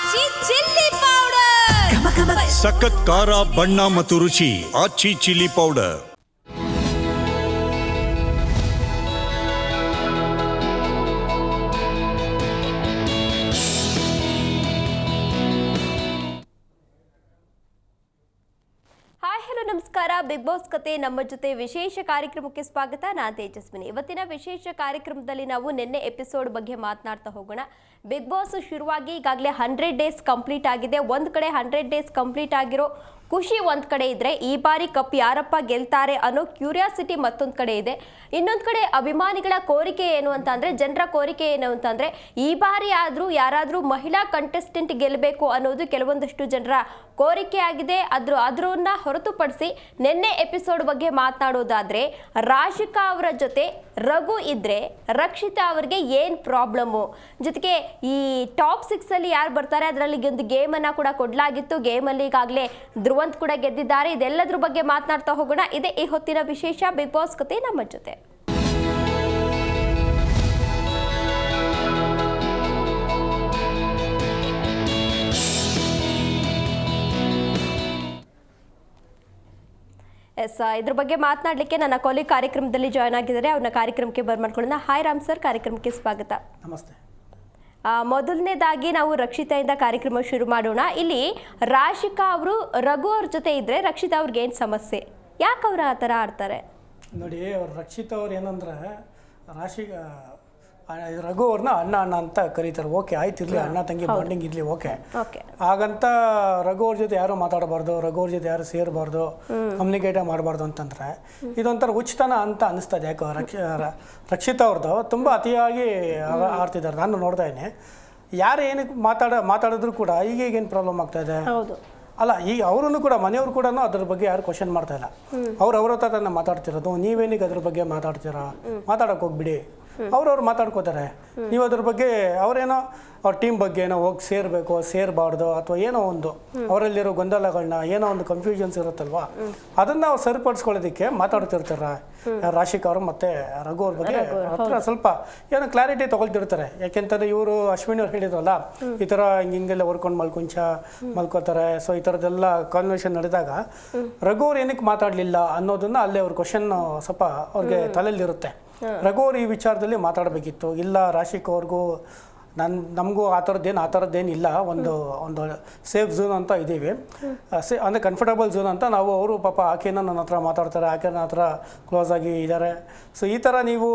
ಆಚಿ chilli powder ಸಖತ್ ಖಾರ ಬಣ್ಣ ಮತ್ತು ರುಚಿ ಆಚಿ ಚಿಲ್ಲಿ ಪೌಡರ್. ನಮಸ್ಕಾರ. ಬಿಗ್ ಬಾಸ್ ಕತೆ ನಮ್ಮ ಜೊತೆ ವಿಶೇಷ ಕಾರ್ಯಕ್ರಮಕ್ಕೆ ಸ್ವಾಗತ. ನಾನು ತೇಜಸ್ವಿನಿ. ಇವತ್ತಿನ ವಿಶೇಷ ಕಾರ್ಯಕ್ರಮದಲ್ಲಿ ನಾವು ನಿನ್ನೆ ಎಪಿಸೋಡ್ ಬಗ್ಗೆ ಮಾತನಾಡ್ತಾ ಹೋಗೋಣ. ಬಿಗ್ ಬಾಸ್ ಶುರುವಾಗಿ ಈಗಾಗಲೇ 100 ಡೇಸ್ ಕಂಪ್ಲೀಟ್ ಆಗಿದೆ. ಒಂದು ಕಡೆ 100 ಡೇಸ್ ಕಂಪ್ಲೀಟ್ ಆಗಿರೋ ಖುಷಿ ಒಂದು ಕಡೆ ಇದ್ರೆ, ಈ ಬಾರಿ ಕಪ್ ಯಾರಪ್ಪ ಗೆಲ್ತಾರೆ ಅನ್ನೋ ಕ್ಯೂರಿಯಾಸಿಟಿ ಮತ್ತೊಂದು ಕಡೆ ಇದೆ. ಇನ್ನೊಂದು ಕಡೆ ಅಭಿಮಾನಿಗಳ ಕೋರಿಕೆ ಏನು ಅಂತ ಅಂದರೆ, ಜನರ ಕೋರಿಕೆ ಏನು ಅಂತಂದರೆ, ಈ ಬಾರಿ ಆದರೂ ಯಾರಾದರೂ ಮಹಿಳಾ ಕಂಟೆಸ್ಟೆಂಟ್ ಗೆಲ್ಲಬೇಕು ಅನ್ನೋದು ಕೆಲವೊಂದಷ್ಟು ಜನರ ಕೋರಿಕೆ ಆಗಿದೆ. ಅದನ್ನ ಹೊರತುಪಡಿಸಿ ನಿನ್ನೆ ಎಪಿಸೋಡ್ ಬಗ್ಗೆ ಮಾತನಾಡೋದಾದರೆ, ರಾಶಿಕಾ ಅವರ ಜೊತೆ ರಘು ಇದ್ದರೆ ರಕ್ಷಿತಾ ಅವರಿಗೆ ಏನು ಪ್ರಾಬ್ಲಮ್ಮು, ಜೊತೆಗೆ ಈ ಟಾಪ್ 6 ಅಲ್ಲಿ ಯಾರು ಬರ್ತಾರೆ ಅದರಲ್ಲಿ ಒಂದು ಗೇಮನ್ನು ಕೂಡ ಕೊಡಲಾಗಿತ್ತು. ಗೇಮಲ್ಲಿ ಈಗಾಗಲೇ ಧ್ರುವಂತ್ ಕೂಡ ಗೆದ್ದಿದ್ದಾರೆ. ಇದೆಲ್ಲದ್ರ ಬಗ್ಗೆ ಮಾತನಾಡ್ತಾ ಹೋಗೋಣ. ಇದೇ ಈ ಹೊತ್ತಿನ ವಿಶೇಷ ಬಿಗ್ ಬಾಸ್ ಕತೆ ನಮ್ಮ ಜೊತೆ. ಇದ್ರ ಬಗ್ಗೆ ಮಾತನಾಡಲಿಕ್ಕೆ ನನ್ನ ಕೊಲಿ ಕಾರ್ಯಕ್ರಮದಲ್ಲಿ ಜಾಯ್ನ್ ಆಗಿದ್ದಾರೆ. ಅವ್ರನ್ನ ಕಾರ್ಯಕ್ರಮಕ್ಕೆ ಬರ್ಮಾಡ್ಕೊಳ್ಳೋಣ. ಹಾಯ್ ರಾಮ್ ಸರ್, ಕಾರ್ಯಕ್ರಮಕ್ಕೆ ಸ್ವಾಗತ. ನಮಸ್ತೆ. ಮೊದಲನೇದಾಗಿ ನಾವು ರಕ್ಷಿತಾಯಿಂದ ಕಾರ್ಯಕ್ರಮ ಶುರು ಮಾಡೋಣ. ಇಲ್ಲಿ ರಾಶಿಕಾ ಅವರು ರಘು ಅವ್ರ ಜೊತೆ ಇದ್ರೆ ರಕ್ಷಿತಾ ಅವ್ರಿಗೆ ಏನು ಸಮಸ್ಯೆ, ಯಾಕೆ ಅವ್ರು ಆ ಥರ ಆಡ್ತಾರೆ? ನೋಡಿ, ಅವ್ರು ರಕ್ಷಿತಾ ಅವ್ರು ಏನಂದ್ರೆ ರಘು ಅವ್ರನ್ನ ಅಣ್ಣ ಅಂತ ಕರೀತಾರೆ. ಓಕೆ, ಆಯ್ತು, ಇರಲಿ, ಅಣ್ಣ ತಂಗಿ ಬಾಂಡಿಂಗ್ ಇರಲಿ, ಓಕೆ. ಹಾಗಂತ ರಘು ಅವ್ರ ಜೊತೆ ಯಾರು ಮಾತಾಡಬಾರ್ದು, ರಘು ಅವ್ರ ಜೊತೆ ಯಾರು ಸೇರಬಾರ್ದು, ಕಮ್ಯುನಿಕೇಟ್ ಮಾಡಬಾರ್ದು ಅಂತಂದರೆ ಇದೊಂಥರ ಉಚಿತನ ಅಂತ ಅನಿಸ್ತದೆ. ಯಾಕೋ ರಕ್ಷಿತಾ ಅವ್ರದ್ದು ತುಂಬ ಅತಿಯಾಗಿ ಆಡ್ತಿದ್ದಾರೆ. ನಾನು ನೋಡ್ತಾ ಇದ್ದೀನಿ. ಯಾರು ಏನಕ್ಕೆ ಮಾತಾಡಿದ್ರು ಕೂಡ ಈಗೇನು ಪ್ರಾಬ್ಲಮ್ ಆಗ್ತಾ ಇದೆ ಅಲ್ಲ. ಈಗ ಅವರನ್ನು ಕೂಡ ಮನೆಯವರು ಕೂಡ ಅದ್ರ ಬಗ್ಗೆ ಯಾರು ಕ್ವಶನ್ ಮಾಡ್ತಾ ಇಲ್ಲ. ಅವ್ರ ಹತ್ರ ಮಾತಾಡ್ತಿರೋದು. ನೀವೇನಿಗೆ ಅದ್ರ ಬಗ್ಗೆ ಮಾತಾಡ್ತೀರಾ? ಮಾತಾಡೋಕೆ ಹೋಗ್ಬಿಡಿ. ಅವ್ರವ್ರು ಮಾತಾಡ್ಕೋತಾರೆ. ನೀವು ಅದ್ರ ಬಗ್ಗೆ ಅವರೇನೋ ಅವ್ರ ಟೀಮ್ ಬಗ್ಗೆ ಏನೋ ಹೋಗಿ ಸೇರಬೇಕು, ಸೇರಬಾರ್ದು, ಅಥವಾ ಏನೋ ಒಂದು ಅವರಲ್ಲಿರೋ ಗೊಂದಲಗಳನ್ನ, ಏನೋ ಒಂದು ಕನ್ಫ್ಯೂಷನ್ಸ್ ಇರುತ್ತಲ್ವ, ಅದನ್ನು ಅವ್ರು ಸರಿಪಡಿಸ್ಕೊಳ್ಳೋದಕ್ಕೆ ಮಾತಾಡ್ತಿರ್ತಾರೆ. ರಾಶಿಕಾ ಅವರು ಮತ್ತು ರಘು ಅವ್ರ ಬಗ್ಗೆ ಹತ್ರ ಸ್ವಲ್ಪ ಏನೋ ಕ್ಲಾರಿಟಿ ತೊಗೊಳ್ತಿರ್ತಾರೆ. ಯಾಕೆಂತಂದರೆ ಇವರು ಅಶ್ವಿನಿ ಅವ್ರು ಹೇಳಿದ್ರಲ್ಲ, ಈ ಥರ ಹಿಂಗೆಲ್ಲ ಹೊರ್ಕೊಂಡು ಮಲ್ಕೋತಾರೆ. ಸೊ ಈ ಥರದ್ದೆಲ್ಲ ಕಾನ್ವರ್ಸೇಷನ್ ನಡೆದಾಗ ರಘು ಅವ್ರು ಏನಕ್ಕೆ ಮಾತಾಡಲಿಲ್ಲ ಅನ್ನೋದನ್ನು ಅಲ್ಲೇ ಅವ್ರ ಕ್ವಶನ್ ಸ್ವಲ್ಪ ಅವ್ರಿಗೆ ತಲೆಯಲ್ಲಿರುತ್ತೆ. ರಘು ಅವ್ರು ಈ ವಿಚಾರದಲ್ಲಿ ಮಾತಾಡಬೇಕಿತ್ತು. ಇಲ್ಲ, ರಾಶಿಕಾ ಅವ್ರಿಗೂ ನಮಗೂ ಆ ಥರದ್ದೇನು ಇಲ್ಲ. ಒಂದು ಸೇಫ್ ಝೋನ್ ಅಂತ ಇದ್ದೀವಿ, ಅಂದರೆ ಕಂಫರ್ಟಬಲ್ ಝೋನ್ ಅಂತ. ನಾವು ಅವರು ಪಾಪ ಆಕೆನ ನನ್ನ ಹತ್ರ ಮಾತಾಡ್ತಾರೆ, ಆಕೆ ನನ್ನ ಹತ್ರ ಕ್ಲೋಸ್ ಆಗಿ ಇದ್ದಾರೆ. ಸೊ ಈ ಥರ ನೀವು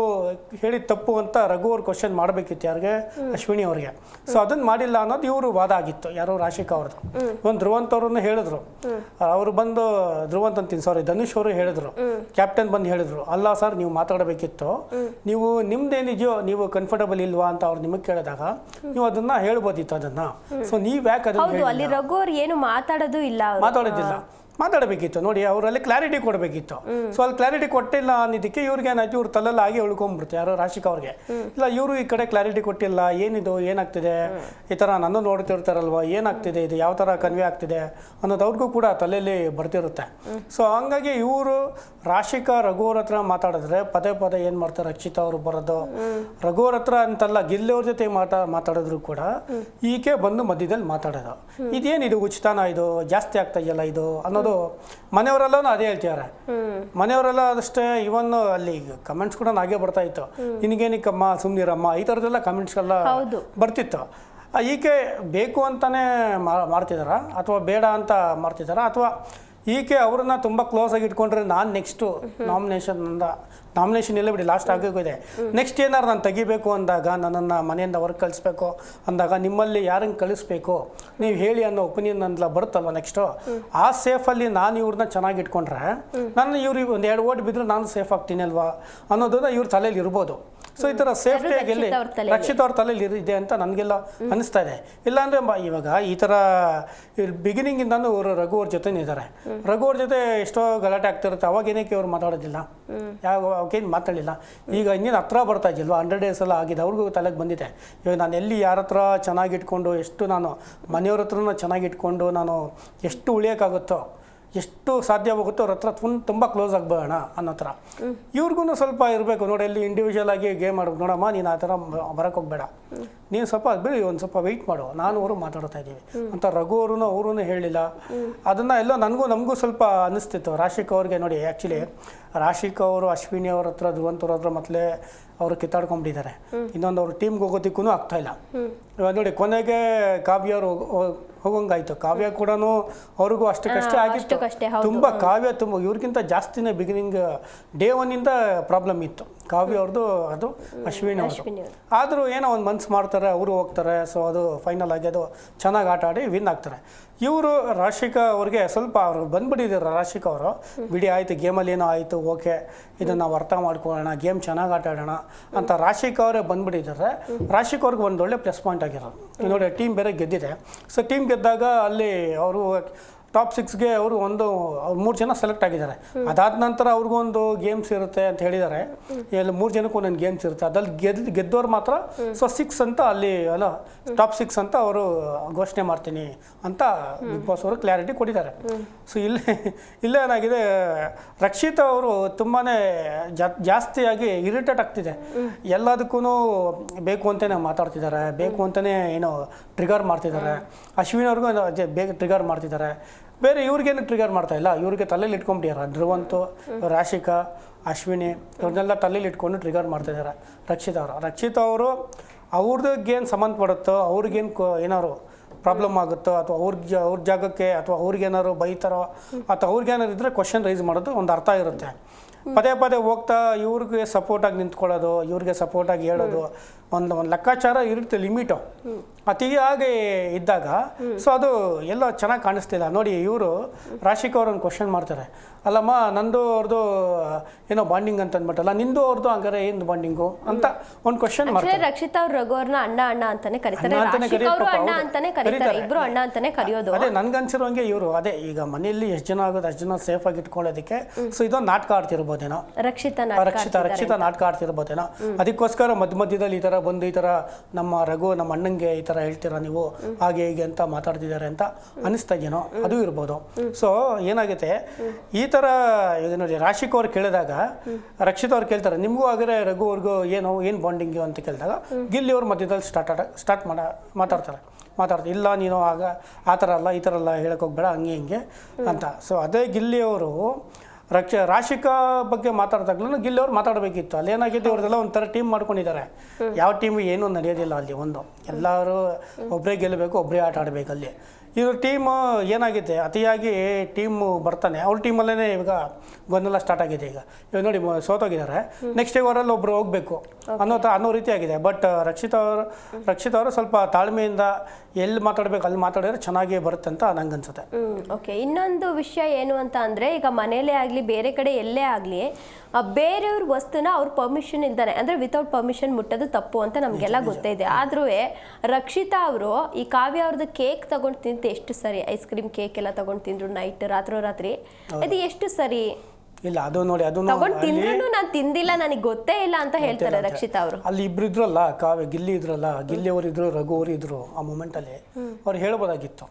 ಹೇಳಿದ ತಪ್ಪು ಅಂತ ರಘು ಅವ್ರು ಕ್ವಶನ್ ಮಾಡಬೇಕಿತ್ತು ಯಾರಿಗೆ? ಅಶ್ವಿನಿ ಅವ್ರಿಗೆ. ಸೊ ಅದನ್ನು ಮಾಡಿಲ್ಲ ಅನ್ನೋದು ಇವರು ವಾದ ಆಗಿತ್ತು. ಯಾರೋ ರಾಶಿಕಾ ಅವ್ರದ್ದು. ಒಂದು ಧ್ರುವಂತ್ ಅವ್ರನ್ನ ಹೇಳಿದ್ರು. ಅವರು ಬಂದು ಧನುಷ್ ಅವರು ಹೇಳಿದ್ರು, ಕ್ಯಾಪ್ಟನ್ ಬಂದು ಹೇಳಿದ್ರು, ಅಲ್ಲ ಸರ್, ನೀವು ಮಾತಾಡಬೇಕಿತ್ತು, ನೀವು ನಿಮ್ದೇನಿದೆಯೋ ನೀವು ಕಂಫರ್ಟಬಲ್ ಇಲ್ವಾ ಅಂತ ಅವ್ರು ನಿಮಗೆ ಕೇಳಿದಾಗ ನೀವು ಅದನ್ನ ಹೇಳ್ಬೋದಿತ್ತು ಅದನ್ನ. ಸೊ ನೀವ್ ಯಾಕೆ ಅಲ್ಲಿ ರಘು ಅವ್ರು ಏನು ಮಾತಾಡೋದಿಲ್ಲ? ಮಾತಾಡಬೇಕಿತ್ತು. ನೋಡಿ, ಅವರಲ್ಲಿ ಕ್ಲಾರಿಟಿ ಕೊಡಬೇಕಿತ್ತು. ಸೊ ಅಲ್ಲಿ ಕ್ಲಾರಿಟಿ ಕೊಟ್ಟಿಲ್ಲ ಅನ್ನೋದಕ್ಕೆ ಇವ್ರಿಗೆ ಏನಾಯ್ತು, ಇವ್ರ ತಲೆಲ್ಲ ಹಾಗೆ ಉಳ್ಕೊಂಡ್ಬಿಡ್ತು ಯಾರೋ ರಾಶಿಕಾ ಅವ್ರಿಗೆ. ಇಲ್ಲ, ಇವರು ಈ ಕಡೆ ಕ್ಲಾರಿಟಿ ಕೊಟ್ಟಿಲ್ಲ, ಏನಿದು, ಏನಾಗ್ತಿದೆ, ಈ ಥರ ನನ್ನ ನೋಡ್ತಿರ್ತಾರಲ್ವ, ಏನಾಗ್ತಿದೆ, ಇದು ಯಾವ ಥರ ಕನ್ವೆ ಆಗ್ತಿದೆ ಅನ್ನೋದು ಅವ್ರಿಗೂ ಕೂಡ ತಲೆಯಲ್ಲಿ ಬರ್ತಿರುತ್ತೆ. ಸೊ ಹಂಗಾಗಿ ಇವರು ರಾಶಿಕಾ ರಘು ಅವ್ರ ಹತ್ರ ಮಾತಾಡಿದ್ರೆ ಪದೇ ಏನು ಮಾಡ್ತಾರೆ, ರಕ್ಷಿತಾ ಅವರು ಬರೋದು. ರಘು ಅವ್ರ ಹತ್ರ ಅಂತಲ್ಲ, ಗಿಲ್ಲಿಯವ್ರ ಜೊತೆ ಮಾತಾಡಿದ್ರು ಕೂಡ ಈಕೆ ಬಂದು ಮಧ್ಯದಲ್ಲಿ ಮಾತಾಡೋದು. ಇದೇನಿದು ಉಚಿತನ, ಇದು ಜಾಸ್ತಿ ಆಗ್ತಾ ಇದೆಯಲ್ಲ ಇದು ಅನ್ನೋದು ಮನೆಯವರೆಲ್ಲ ಅದೇ ಹೇಳ್ತಿದ್ದಾರೆ. ಮನೆಯವರೆಲ್ಲ ಅಷ್ಟೇ. ಇವನ್ ಅಲ್ಲಿ ಕಮೆಂಟ್ಸ್ ಕೂಡ ಹಾಗೆ ಬರ್ತಾ ಇತ್ತು, ನಿನಗೇನಿಕ್ಕಮ್ಮ, ಸುಮ್ನಿರಮ್ಮ, ಈ ಥರದ್ದೆಲ್ಲ ಕಮೆಂಟ್ಸ್ ಎಲ್ಲ ಬರ್ತಿತ್ತು. ಈಕೆ ಬೇಕು ಅಂತಾನೆ ಮಾಡ್ತಿದಾರ ಅಥವಾ ಬೇಡ ಅಂತ ಮಾಡ್ತಿದಾರ, ಅಥವಾ ಈಕೆ ಅವ್ರನ್ನ ತುಂಬ ಕ್ಲೋಸ್ ಆಗಿ ಇಟ್ಕೊಂಡ್ರೆ ನಾನು ನೆಕ್ಸ್ಟು ನಾಮಿನೇಷನ್ ಎಲ್ಲ ಬಿಡಿ, ಲಾಸ್ಟ್ ಆಗೋಗಿದೆ, ನೆಕ್ಸ್ಟ್ ಏನಾರು ನಾನು ತೆಗಿಬೇಕು ಅಂದಾಗ, ನನ್ನನ್ನು ಮನೆಯಿಂದ ಹೊರಗೆ ಕಳಿಸ್ಬೇಕು ಅಂದಾಗ ನಿಮ್ಮಲ್ಲಿ ಯಾರನ್ನು ಕಳಿಸ್ಬೇಕು ನೀವು ಹೇಳಿ ಅನ್ನೋ ಒಪಿನಿಯನ್ ಅಂತೆಲ್ಲ ಬರುತ್ತಲ್ವ ನೆಕ್ಸ್ಟು. ಆ ಸೇಫಲ್ಲಿ ನಾನು ಇವ್ರನ್ನ ಚೆನ್ನಾಗಿ ಇಟ್ಕೊಂಡ್ರೆ ನಾನು ಇವ್ರಿಗೆ ಒಂದು 2 ಓಟ್ ಬಿದ್ದರೆ ನಾನು ಸೇಫ್ ಆಗ್ತೀನಿ ಅಲ್ವಾ ಅನ್ನೋದನ್ನ ಇವ್ರ ತಲೆಯಲ್ಲಿ ಇರ್ಬೋದು. ಸೊ ಈ ಥರ ಸೇಫ್ಟಿಯಾಗಿ ಎಲ್ಲಿ ರಕ್ಷಿತಾ ಅವ್ರ ತಲೆಯಲ್ಲಿ ಇದೆ ಅಂತ ನನಗೆಲ್ಲ ಅನಿಸ್ತಾ ಇದೆ. ಇಲ್ಲಾಂದರೆ ಇವಾಗ ಈ ಥರ ಬಿಗಿನಿಂಗಿಂದನೂ ಅವರು ರಘು ಅವ್ರ ಜೊತೆ ಇದ್ದಾರೆ. ರಘು ಅವ್ರ ಜೊತೆ ಎಷ್ಟೋ ಗಲಾಟೆ ಆಗ್ತಿರುತ್ತೆ, ಅವಾಗ ಏನಕ್ಕೆ ಅವ್ರು ಮಾತಾಡೋದಿಲ್ಲ, ಅವಕ್ಕೇನು ಮಾತಾಡಲಿಲ್ಲ. ಈಗ ಇನ್ನೇನು ಹತ್ರ ಬರ್ತಾ ಇದ್ದಿಲ್ವಾ, 100 ಡೇಸ್ ಎಲ್ಲ ಆಗಿದೆ, ಅವ್ರಿಗೂ ತಲೆಗೆ ಬಂದಿದೆ. ಇವಾಗ ನಾನು ಎಲ್ಲಿ ಯಾರ ಹತ್ರ ಚೆನ್ನಾಗಿಟ್ಕೊಂಡು, ಎಷ್ಟು ನಾನು ಮನೆಯವ್ರ ಹತ್ರನೂ ಚೆನ್ನಾಗಿಟ್ಕೊಂಡು ನಾನು ಎಷ್ಟು ಉಳಿಯೋಕ್ಕಾಗುತ್ತೋ, ಎಷ್ಟು ಸಾಧ್ಯವಾಗುತ್ತೋ ಅವ್ರ ಹತ್ರ ತುಂಬ ಕ್ಲೋಸ್ ಆಗಬೇಡ ಅನ್ನೋ ಥರ. ಇವ್ರಿಗೂ ಸ್ವಲ್ಪ ಇರಬೇಕು ನೋಡಿ, ಇಲ್ಲಿ ಇಂಡಿವಿಜುವಲ್ ಆಗಿ ಗೇಮ್ ಆಡ್ಬೇಕು. ನೋಡಮ್ಮ ನೀನು ಆ ಥರ ಬರೋಕ್ಕೆ ಹೋಗ್ಬೇಡ, ನೀನು ಸ್ವಲ್ಪ ಬಿಡಿ, ಒಂದು ಸ್ವಲ್ಪ ವೆಯ್ಟ್ ಮಾಡು, ನಾನು ಅವರು ಮಾತಾಡ್ತಾ ಇದ್ದೀವಿ ಅಂತ ರಘು ಅವರು ಹೇಳಿಲ್ಲ. ಅದನ್ನು ಎಲ್ಲೋ ನಮಗೂ ಸ್ವಲ್ಪ ಅನ್ನಿಸ್ತಿತ್ತು. ರಾಶಿಕ್ ಅವ್ರಿಗೆ ನೋಡಿ, ಆ್ಯಕ್ಚುಲಿ ರಾಶಿಕ್ ಅವರು ಅಶ್ವಿನಿ ಅವ್ರ ಹತ್ರ ಧ್ರುವಂತವ್ರ ಹತ್ರ ಮೊದಲೇ ಅವರು ಕಿತ್ತಾಡ್ಕೊಂಡ್ಬಿಟ್ಟಿದ್ದಾರೆ. ಇನ್ನೊಂದು ಅವ್ರ ಟೀಮ್ಗೆ ಹೋಗೋದಕ್ಕೂ ಆಗ್ತಾ ಇಲ್ಲ. ಇವಾಗ ನೋಡಿ ಕೊನೆಗೆ ಕಾವ್ಯ ಅವರು ಹೋಗಂಗಾಯ್ತು. ಕಾವ್ಯ ಕೂಡ ಅವ್ರಿಗೂ ಅಷ್ಟಕ್ಕಷ್ಟೇ ಆಗಿತ್ತು. ತುಂಬ ಕಾವ್ಯ ತುಂಬ ಇವ್ರಿಗಿಂತ ಜಾಸ್ತಿನೇ ಬಿಗಿನಿಂಗ್ ಡೇ ಒನ್ನಿಂದ ಪ್ರಾಬ್ಲಮ್ ಇತ್ತು ಕಾವ್ಯ ಅವ್ರದ್ದು, ಅದು ಅಶ್ವಿನಿ ಅವರು. ಆದರೂ ಏನೋ ಒಂದು ಮನ್ಸು ಮಾಡ್ತಾರೆ, ಅವರು ಹೋಗ್ತಾರೆ. ಸೊ ಅದು ಫೈನಲ್ ಆಗಿ ಅದು ಚೆನ್ನಾಗಿ ಆಟ ಆಡಿ ವಿನ್ ಆಗ್ತಾರೆ. ಇವರು ರಾಶಿಕಾ ಅವ್ರಿಗೆ ಸ್ವಲ್ಪ ಅವ್ರು ಬಂದ್ಬಿಟ್ಟಿದ್ದಾರೆ. ರಾಶಿಕಾ ಅವರು ಬಿಡಿ ಆಯಿತು, ಗೇಮಲ್ಲಿ ಏನೋ ಆಯಿತು, ಓಕೆ ಇದನ್ನು ನಾವು ಅರ್ಥ ಮಾಡ್ಕೊಳ್ಳೋಣ, ಗೇಮ್ ಚೆನ್ನಾಗಿ ಆಟ ಆಡೋಣ ಅಂತ ರಾಶಿಕಾ ಅವರೇ ಬಂದ್ಬಿಟ್ಟಿದ್ದಾರೆ. ರಾಶಿಕಾ ಅವ್ರಿಗೆ ಒಂದು ಒಳ್ಳೆ ಪ್ಲಸ್ ಪಾಯಿಂಟ್ ಆಗಿರೋದು ನೋಡಿ, ಟೀಮ್ ಬೇರೆ ಗೆದ್ದಿದೆ. ಸೊ ಟೀಮ್ ಗೆದ್ದಾಗ ಅಲ್ಲಿ ಅವರು ಟಾಪ್ 6ಗೆ ಅವರು ಅವ್ರು 3 ಜನ ಸೆಲೆಕ್ಟ್ ಆಗಿದ್ದಾರೆ. ಅದಾದ ನಂತರ ಅವ್ರಿಗೊಂದು ಗೇಮ್ಸ್ ಇರುತ್ತೆ ಅಂತ ಹೇಳಿದ್ದಾರೆ. ಇಲ್ಲಿ 3 ಜನಕ್ಕೂ ಒಂದೊಂದು ಗೇಮ್ಸ್ ಇರುತ್ತೆ. ಅದ್ರಲ್ಲಿ ಗೆದ್ದವ್ರು ಮಾತ್ರ ಸೊ 6 ಅಂತ ಅಲ್ಲಿ ಅಲ್ಲ ಟಾಪ್ 6 ಅಂತ ಅವರು ಘೋಷಣೆ ಮಾಡ್ತೀನಿ ಅಂತ ಬಿಗ್ ಬಾಸ್ ಅವರು ಕ್ಲಾರಿಟಿ ಕೊಟ್ಟಿದ್ದಾರೆ. ಸೊ ಇಲ್ಲೇನಾಗಿದೆ, ರಕ್ಷಿತಾ ಅವರು ತುಂಬಾ ಜಾಸ್ತಿಯಾಗಿ ಇರಿಟೇಟ್ ಆಗ್ತಿದೆ. ಎಲ್ಲದಕ್ಕೂ ಬೇಕು ಅಂತಲೇ ಮಾತಾಡ್ತಿದ್ದಾರೆ, ಬೇಕು ಅಂತಲೇ ಏನೋ ಟ್ರಿಗರ್ ಮಾಡ್ತಿದ್ದಾರೆ. ಅಶ್ವಿನಿ ಅವ್ರಿಗೂ ಬೇಗ ಟ್ರಿಗರ್ ಮಾಡ್ತಿದ್ದಾರೆ. ಬೇರೆ ಇವ್ರಿಗೇನು ಟ್ರಿಗರ್ ಮಾಡ್ತಾ ಇಲ್ಲ, ಇವ್ರಿಗೆ ತಲೆಯಲ್ಲಿ ಇಟ್ಕೊಂಡ್ಬಿಟ್ಟಿದ್ದಾರೆ. ಧ್ರುವಂತು, ರಾಶಿಕಾ, ಅಶ್ವಿನಿ ಇವ್ರನ್ನೆಲ್ಲ ತಲೆಯಲ್ಲಿ ಇಟ್ಕೊಂಡು ಟ್ರಿಗರ್ ಮಾಡ್ತಾಯಿದ್ದಾರೆ. ರಕ್ಷಿತಾ ಅವರು ಅವ್ರದ್ದು ಏನು ಸಂಬಂಧಪಡುತ್ತೋ, ಅವ್ರಿಗೇನು ಏನಾದ್ರು ಪ್ರಾಬ್ಲಮ್ ಆಗುತ್ತೋ, ಅಥವಾ ಅವ್ರ ಜಾಗಕ್ಕೆ ಅಥವಾ ಅವ್ರಿಗೇನಾದ್ರು ಬೈತಾರೋ ಅಥವಾ ಅವ್ರಿಗೇನಾದ್ರು ಇದ್ದರೆ ಕ್ವಶನ್ ರೈಸ್ ಮಾಡೋದು ಒಂದು ಅರ್ಥ ಇರುತ್ತೆ. ಪದೇ ಪದೇ ಹೋಗ್ತಾ ಇವ್ರಿಗೆ ಸಪೋರ್ಟಾಗಿ ನಿಂತ್ಕೊಳ್ಳೋದು, ಇವ್ರಿಗೆ ಸಪೋರ್ಟಾಗಿ ಹೇಳೋದು ಒಂದು ಲೆಕ್ಕಾಚಾರ ಇರುತ್ತೆ, ಲಿಮಿಟು. ಅತಿಯಾಗಿ ಇದ್ದಾಗ ಸೊ ಅದು ಎಲ್ಲ ಚೆನ್ನಾಗಿ ಕಾಣಿಸ್ತಿಲ್ಲ ನೋಡಿ. ಇವರು ರಾಶಿಕಾ ಅವ್ರನ್ನ ಕ್ವಶನ್ ಮಾಡ್ತಾರೆ, ಅಲ್ಲಮ್ಮ ನಂದು ಅವ್ರದ್ದು ಏನೋ ಬಾಂಡಿಂಗ್ ಅಂತ ಅಂದ್ಬಿಟ್ಟಲ್ಲ, ನಿಂದು ಅವ್ರದ್ದು ಹಂಗಾರೆ ಏನು ಬಾಂಡಿಂಗು ಅಂತ ಒಂದು ಕ್ವಶನ್ ಮಾಡ್ತಾರೆ. ರಕ್ಷಿತಾ ಅವ್ರ ರಘು ಅವ್ರನ್ನ ಅಣ್ಣ ಅಂತಾನೆ ಕರೀತಾರೆ, ಇಬ್ರು ಅಣ್ಣ ಅಂತಾನೆ ಕರೆಯೋದು. ಅದೇ ನನ್ಗನ್ಸಿರೋಂಗೆ ಇವರು ಅದೇ ಈಗ ಮನೆಯಲ್ಲಿ ಎಷ್ಟು ಜನ ಆಗೋದು ಅಷ್ಟು ಜನ ಸೇಫ್ ಆಗಿ ಇಟ್ಕೊಳ್ಳೋದಕ್ಕೆ ಸೊ ಇದೊಂದು ನಾಟಕ ಆಡ್ತಿರ್ಬೋದೇನೋ, ರಕ್ಷಿತಾ ನಾಟಕ ಆಡ್ತಿರ್ಬೋದೇನೋ. ಅದಕ್ಕೋಸ್ಕರ ಮಧ್ಯದಲ್ಲಿ ಈ ಥರ ಬಂದು ಈ ಥರ ನಮ್ಮ ರಘು ನಮ್ಮ ಅಣ್ಣಂಗೆ ಈ ಥರ ಹೇಳ್ತೀರಾ ನೀವು ಹಾಗೆ ಹೀಗೆ ಅಂತ ಮಾತಾಡ್ತಿದ್ದಾರೆ ಅಂತ ಅನಿಸ್ತಾ ಇದೆಯೋ, ಅದು ಇರ್ಬೋದು. ಸೊ ಏನಾಗುತ್ತೆ ಈ ಥರ ಈಗ ನೋಡಿ, ರಾಶಿಕಾ ಅವ್ರು ಕೇಳಿದಾಗ ರಕ್ಷಿತಾ ಅವ್ರು ಕೇಳ್ತಾರೆ ನಿಮಗೂ ಹಾಗಾದ್ರೆ ರಘು ಅವ್ರಿಗೂ ಏನು ಬಾಂಡಿಂಗು ಅಂತ ಕೇಳಿದಾಗ ಗಿಲ್ಲಿ ಅವ್ರ ಮಧ್ಯದಲ್ಲಿ ಸ್ಟಾರ್ಟ್ ಮಾತಾಡ್ತಾರೆ. ಇಲ್ಲ ನೀನು ಆಗ ಆ ಥರ ಅಲ್ಲ ಈ ಥರ ಅಲ್ಲ ಹೇಳಕ್ಕೆ ಹೋಗ್ಬೇಡ ಹಂಗೆ ಹಿಂಗೆ ಅಂತ. ಸೊ ಅದೇ ಗಿಲ್ಲಿ ಅವರು ರಾಶಿಕಾ ಬಗ್ಗೆ ಮಾತಾಡ್ದಾಗ್ಲೂ ಗಿಲ್ಲಿ ಅವ್ರು ಮಾತಾಡಬೇಕಿತ್ತು. ಅಲ್ಲೇನಾಗಿದೆ, ಅವ್ರದ್ದೆಲ್ಲ ಒಂಥರ ಟೀಮ್ ಮಾಡ್ಕೊಂಡಿದ್ದಾರೆ. ಯಾವ ಟೀಮು ಏನೂ ನಡೆಯೋದಿಲ್ಲ ಅಲ್ಲಿ. ಎಲ್ಲರೂ ಒಬ್ಬರೇ ಗೆಲ್ಲಬೇಕು, ಒಬ್ಬರೇ ಆಟ ಆಡಬೇಕು ಅಲ್ಲಿ. ಇದು ಟೀಮು ಏನಾಗಿದೆ, ಅತಿಯಾಗಿ ಟೀಮು ಬರ್ತಾನೆ, ಅವ್ರ ಟೀಮಲ್ಲೇ ಇವಾಗ ಗೊಂದಲ ಸ್ಟಾರ್ಟ್ ಆಗಿದೆ. ಈಗ ನೋಡಿ ಸೋತೋಗಿದ್ದಾರೆ, ನೆಕ್ಸ್ಟ್ ಓವರಲ್ಲಿ ಒಬ್ಬರು ಹೋಗಬೇಕು ಅನ್ನೋ ರೀತಿ ಆಗಿದೆ. ಬಟ್ ರಕ್ಷಿತಾ ಅವರು ಸ್ವಲ್ಪ ತಾಳ್ಮೆಯಿಂದ ಎಲ್ಲಿ ಮಾತಾಡಬೇಕು ಅಲ್ಲಿ ಮಾತಾಡಿದ್ರೆ ಚೆನ್ನಾಗೇ ಬರುತ್ತೆ ಅಂತ ನಂಗೆ ಅನ್ಸುತ್ತೆ. ಓಕೆ, ಇನ್ನೊಂದು ವಿಷಯ ಏನು ಅಂತ ಅಂದರೆ, ಈಗ ಮನೇಲೇ ಆಗಲಿ ಬೇರೆ ಕಡೆ ಎಲ್ಲೇ ಆಗಲಿ ಬೇರೆಯವ್ರ ವಸ್ತುನ ಅವ್ರ ಪರ್ಮಿಷನ್ ಇಲ್ದಾನೆ ಅಂದರೆ ವಿತೌಟ್ ಪರ್ಮಿಷನ್ ಮುಟ್ಟೋದು ತಪ್ಪು ಅಂತ ನಮಗೆಲ್ಲ ಗೊತ್ತೇ ಇದೆ. ಆದ್ರೂ ರಕ್ಷಿತಾ ಅವರು ಈ ಕಾವ್ಯ ಅವ್ರದ್ದು ಕೇಕ್ ತಗೊಂಡು ತಿಂತು ಎಷ್ಟು ಸರಿ, ಐಸ್ ಕ್ರೀಮ್ ಕೇಕ್ ಎಲ್ಲ ತಗೊಂಡು ತಿಂದ್ರು ನೈಟ್ ರಾತ್ರಿ, ಅದು ಎಷ್ಟು ಸರಿ? ಇಲ್ಲ ಅದು ನೋಡಿ, ಅದು ತಗೊಂಡು ತಿಂದ್ರು ನಾನು ತಿಂದಿಲ್ಲ, ನನಗೆ ಗೊತ್ತೇ ಇಲ್ಲ ಅಂತ ಹೇಳ್ತಾರೆ ರಕ್ಷಿತಾ ಅವರು. ಅಲ್ಲಿ ಇಬ್ರು ಇದ್ರಲ್ಲ, ಗಿಲ್ಲಿ ಇದ್ರಲ್ಲ, ಗಿಲ್ಲಿ ಅವರು ಇದ್ರು, ರಘು ಅವರು ಇದ್ರು. ಆ ಮೂಮೆಂಟಲ್ಲಿ ಅವ್ರು ಹೇಳ್ಬೋದಾಗಿತ್ತು,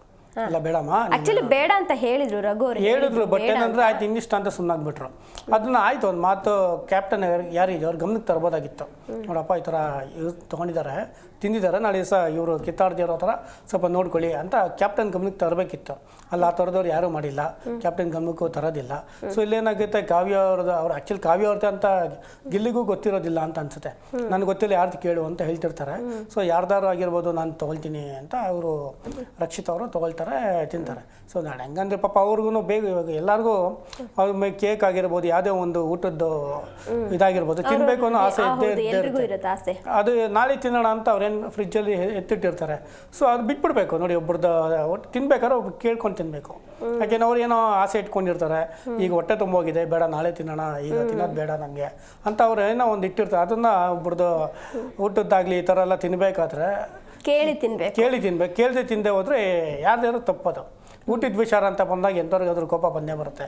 ಇಲ್ಲ ಬೇಡಮ್ಮ ಆಕ್ಚುಲಿ ಬೇಡ ಅಂತ ಹೇಳಿದ್ರು ರಘು ಅವರು ಹೇಳಿದ್ರು. ಬಟ್ ಏನಂದ್ರೆ ಆಯ್ತು ಇನ್ನಿಷ್ಟ ಅಂತ ಸುಮ್ಮನಾಗ್ಬಿಟ್ರು. ಅದನ್ನ ಆಯ್ತು ಒಂದು ಮಾತು ಕ್ಯಾಪ್ಟನ್ ಯಾರಿದೆ ಅವ್ರ ಗಮನಕ್ಕೆ ತರ್ಬೋದಾಗಿತ್ತು. ನೋಡಪ್ಪ ಈ ಥರ ಇವ್ರು ತೊಗೊಂಡಿದ್ದಾರೆ, ತಿಂದಿದ್ದಾರೆ, ನಾಳೆ ದಿವಸ ಇವರು ಕಿತ್ತಾಡ್ದಿರೋ ಥರ ಸ್ವಲ್ಪ ನೋಡ್ಕೊಳ್ಳಿ ಅಂತ ಕ್ಯಾಪ್ಟನ್ ಗಮನಕ್ಕೆ ತರಬೇಕಿತ್ತು. ಅಲ್ಲ ಆ ಥರದವ್ರು ಯಾರೂ ಮಾಡಿಲ್ಲ, ಕ್ಯಾಪ್ಟನ್ ಗಮನಕ್ಕೂ ತರೋದಿಲ್ಲ. ಸೊ ಇಲ್ಲೇನಾಗುತ್ತೆ, ಕಾವ್ಯ ಅವ್ರು ಆ್ಯಕ್ಚುಲಿ ಕಾವ್ಯ ಅವ್ರದ್ದೇ ಅಂತ ಗಿಲ್ಲಿಗೂ ಗೊತ್ತಿರೋದಿಲ್ಲ ಅಂತ ಅನ್ಸುತ್ತೆ. ನನಗೆ ಗೊತ್ತಿಲ್ಲ ಯಾರ್ದು ಕೇಳು ಅಂತ ಹೇಳ್ತಿರ್ತಾರೆ. ಸೊ ಯಾರ್ದಾರು ಆಗಿರ್ಬೋದು ನಾನು ತೊಗೊಳ್ತೀನಿ ಅಂತ ಅವರು ರಕ್ಷಿತಾ ಅವರು ತೊಗೊಳ್ತಾರೆ, ತಿಂತಾರೆ. ಸೊ ನಾಳೆ ಹೆಂಗಂದ್ರೆ ಪಾಪ ಅವ್ರಿಗೂ ಬೇಗ ಇವಾಗ ಎಲ್ಲರಿಗೂ ಅವ್ರ ಕೇಕ್ ಆಗಿರ್ಬೋದು, ಯಾವುದೇ ಒಂದು ಊಟದ್ದು ಇದಾಗಿರ್ಬೋದು, ತಿನ್ಬೇಕು ಅನ್ನೋ ಆಸೆ ಇರುತ್ತೆ. ಅದು ನಾಳೆ ತಿನ್ನೋಣ ಅಂತ ಅವ್ರೇನು ಫ್ರಿಜ್ಜಲ್ಲಿ ಎತ್ತಿಟ್ಟಿರ್ತಾರೆ. ಸೊ ಅದು ಬಿಟ್ಬಿಡ್ಬೇಕು ನೋಡಿ, ಒಬ್ರದ್ದು ಒಟ್ಟು ತಿನ್ಬೇಕಾದ್ರೆ ಒಬ್ರು ಕೇಳ್ಕೊಂಡು ತಿನ್ಬೇಕು. ಯಾಕೆಂದ್ರೆ ಅವ್ರು ಏನೋ ಆಸೆ ಇಟ್ಕೊಂಡಿರ್ತಾರೆ, ಈಗ ಹೊಟ್ಟೆ ತುಂಬೋಗಿದೆ ಬೇಡ ನಾಳೆ ತಿನ್ನೋಣ, ಈಗ ತಿನ್ನೋದು ಬೇಡ ನನಗೆ ಅಂತ ಅವ್ರು ಏನೋ ಒಂದು ಇಟ್ಟಿರ್ತಾರೆ. ಅದನ್ನು ಒಬ್ರದ್ದು ಊಟದ್ದಾಗಲಿ ಈ ಥರ ಎಲ್ಲ ತಿನ್ಬೇಕಾದ್ರೆ ಕೇಳಿ ತಿನ್ಬೇಕು. ಕೇಳದೆ ತಿಂದೆ ಹೋದ್ರೆ ಯಾರ್ದಾರು ತಪ್ಪದು. ಊಟದ ವಿಚಾರ ಅಂತ ಬಂದಾಗ ಎಂಥವ್ರಿಗಾದ್ರೂ ಕೋಪ ಬಂದೇ ಬರುತ್ತೆ.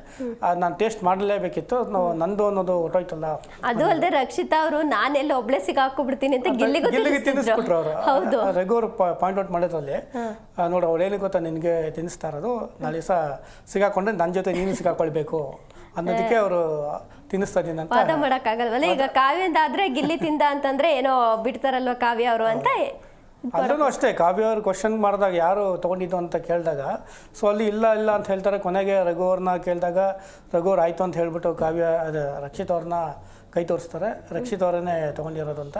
ನಾನು ಟೇಸ್ಟ್ ಮಾಡಲೇಬೇಕಿತ್ತು, ನಂದು ಅನ್ನೋದು ಹೊಟ್ಟೋಯ್ತಲ್ಲ. ಅದು ಅಲ್ಲದೆ ರಕ್ಷಿತಾ ಅವರು ನಾನೆಲ್ಲ ಒಬ್ಳೆ ಸಿಗಾಕೊಬಿಡ್ತೀನಿ ಅಂತ ಗಿಲ್ಲಿಗೆ ತಿನ್ನಿಸ್ಬಿಟ್ರು ಅವರು. ರಘುವರು ಪಾಯಿಂಟ್ ಔಟ್ ಮಾಡಿದ್ರಲ್ಲಿ ನೋಡು ಅವ್ಳು ಏನು ಗೊತ್ತಾ ನಿನಗೆ ತಿನ್ನಿಸ್ತಾ ಇರೋದು, ನಾಳೆ ದಿವಸ ಸಿಗಾಕೊಂಡ್ರೆ ನನ್ನ ಜೊತೆ ನೀನು ಸಿಗಾಕೊಳ್ಬೇಕು ಅನ್ನೋದಕ್ಕೆ ಅವರು ತಿನ್ನಿಸ್ತಾ ಇದ್ದೀನಿ ಅಂತ ವಾದ ಮಾಡೋಕ್ಕಾಗಲ್ವಲ್ಲ. ಈಗ ಕಾವ್ಯಂದ ಆದ್ರೆ ಗಿಲ್ಲಿ ತಿಂದ ಅಂತಂದ್ರೆ ಏನೋ ಬಿಡ್ತಾರಲ್ವ ಕಾವ್ಯ ಅವರು ಅಂತ. ಅಲ್ಲೂ ಅಷ್ಟೇ, ಕಾವ್ಯ ಅವ್ರು ಕ್ವಶನ್ ಮಾಡಿದಾಗ ಯಾರು ತೊಗೊಂಡಿದ್ದು ಅಂತ ಕೇಳಿದಾಗ ಸೊ ಅಲ್ಲಿ ಇಲ್ಲ ಅಂತ ಹೇಳ್ತಾರೆ. ಕೊನೆಗೆ ರಘುವ್ರನ್ನ ಕೇಳಿದಾಗ ರಘುವ್ರು ಆಯಿತು ಅಂತ ಹೇಳ್ಬಿಟ್ಟು ಕಾವ್ಯ ಅದು ರಕ್ಷಿತ್ ಅವ್ರನ್ನ ಕೈ ತೋರಿಸ್ತಾರೆ, ರಕ್ಷಿತ್ ಅವರನ್ನೇ ತೊಗೊಂಡಿರೋದು ಅಂತ.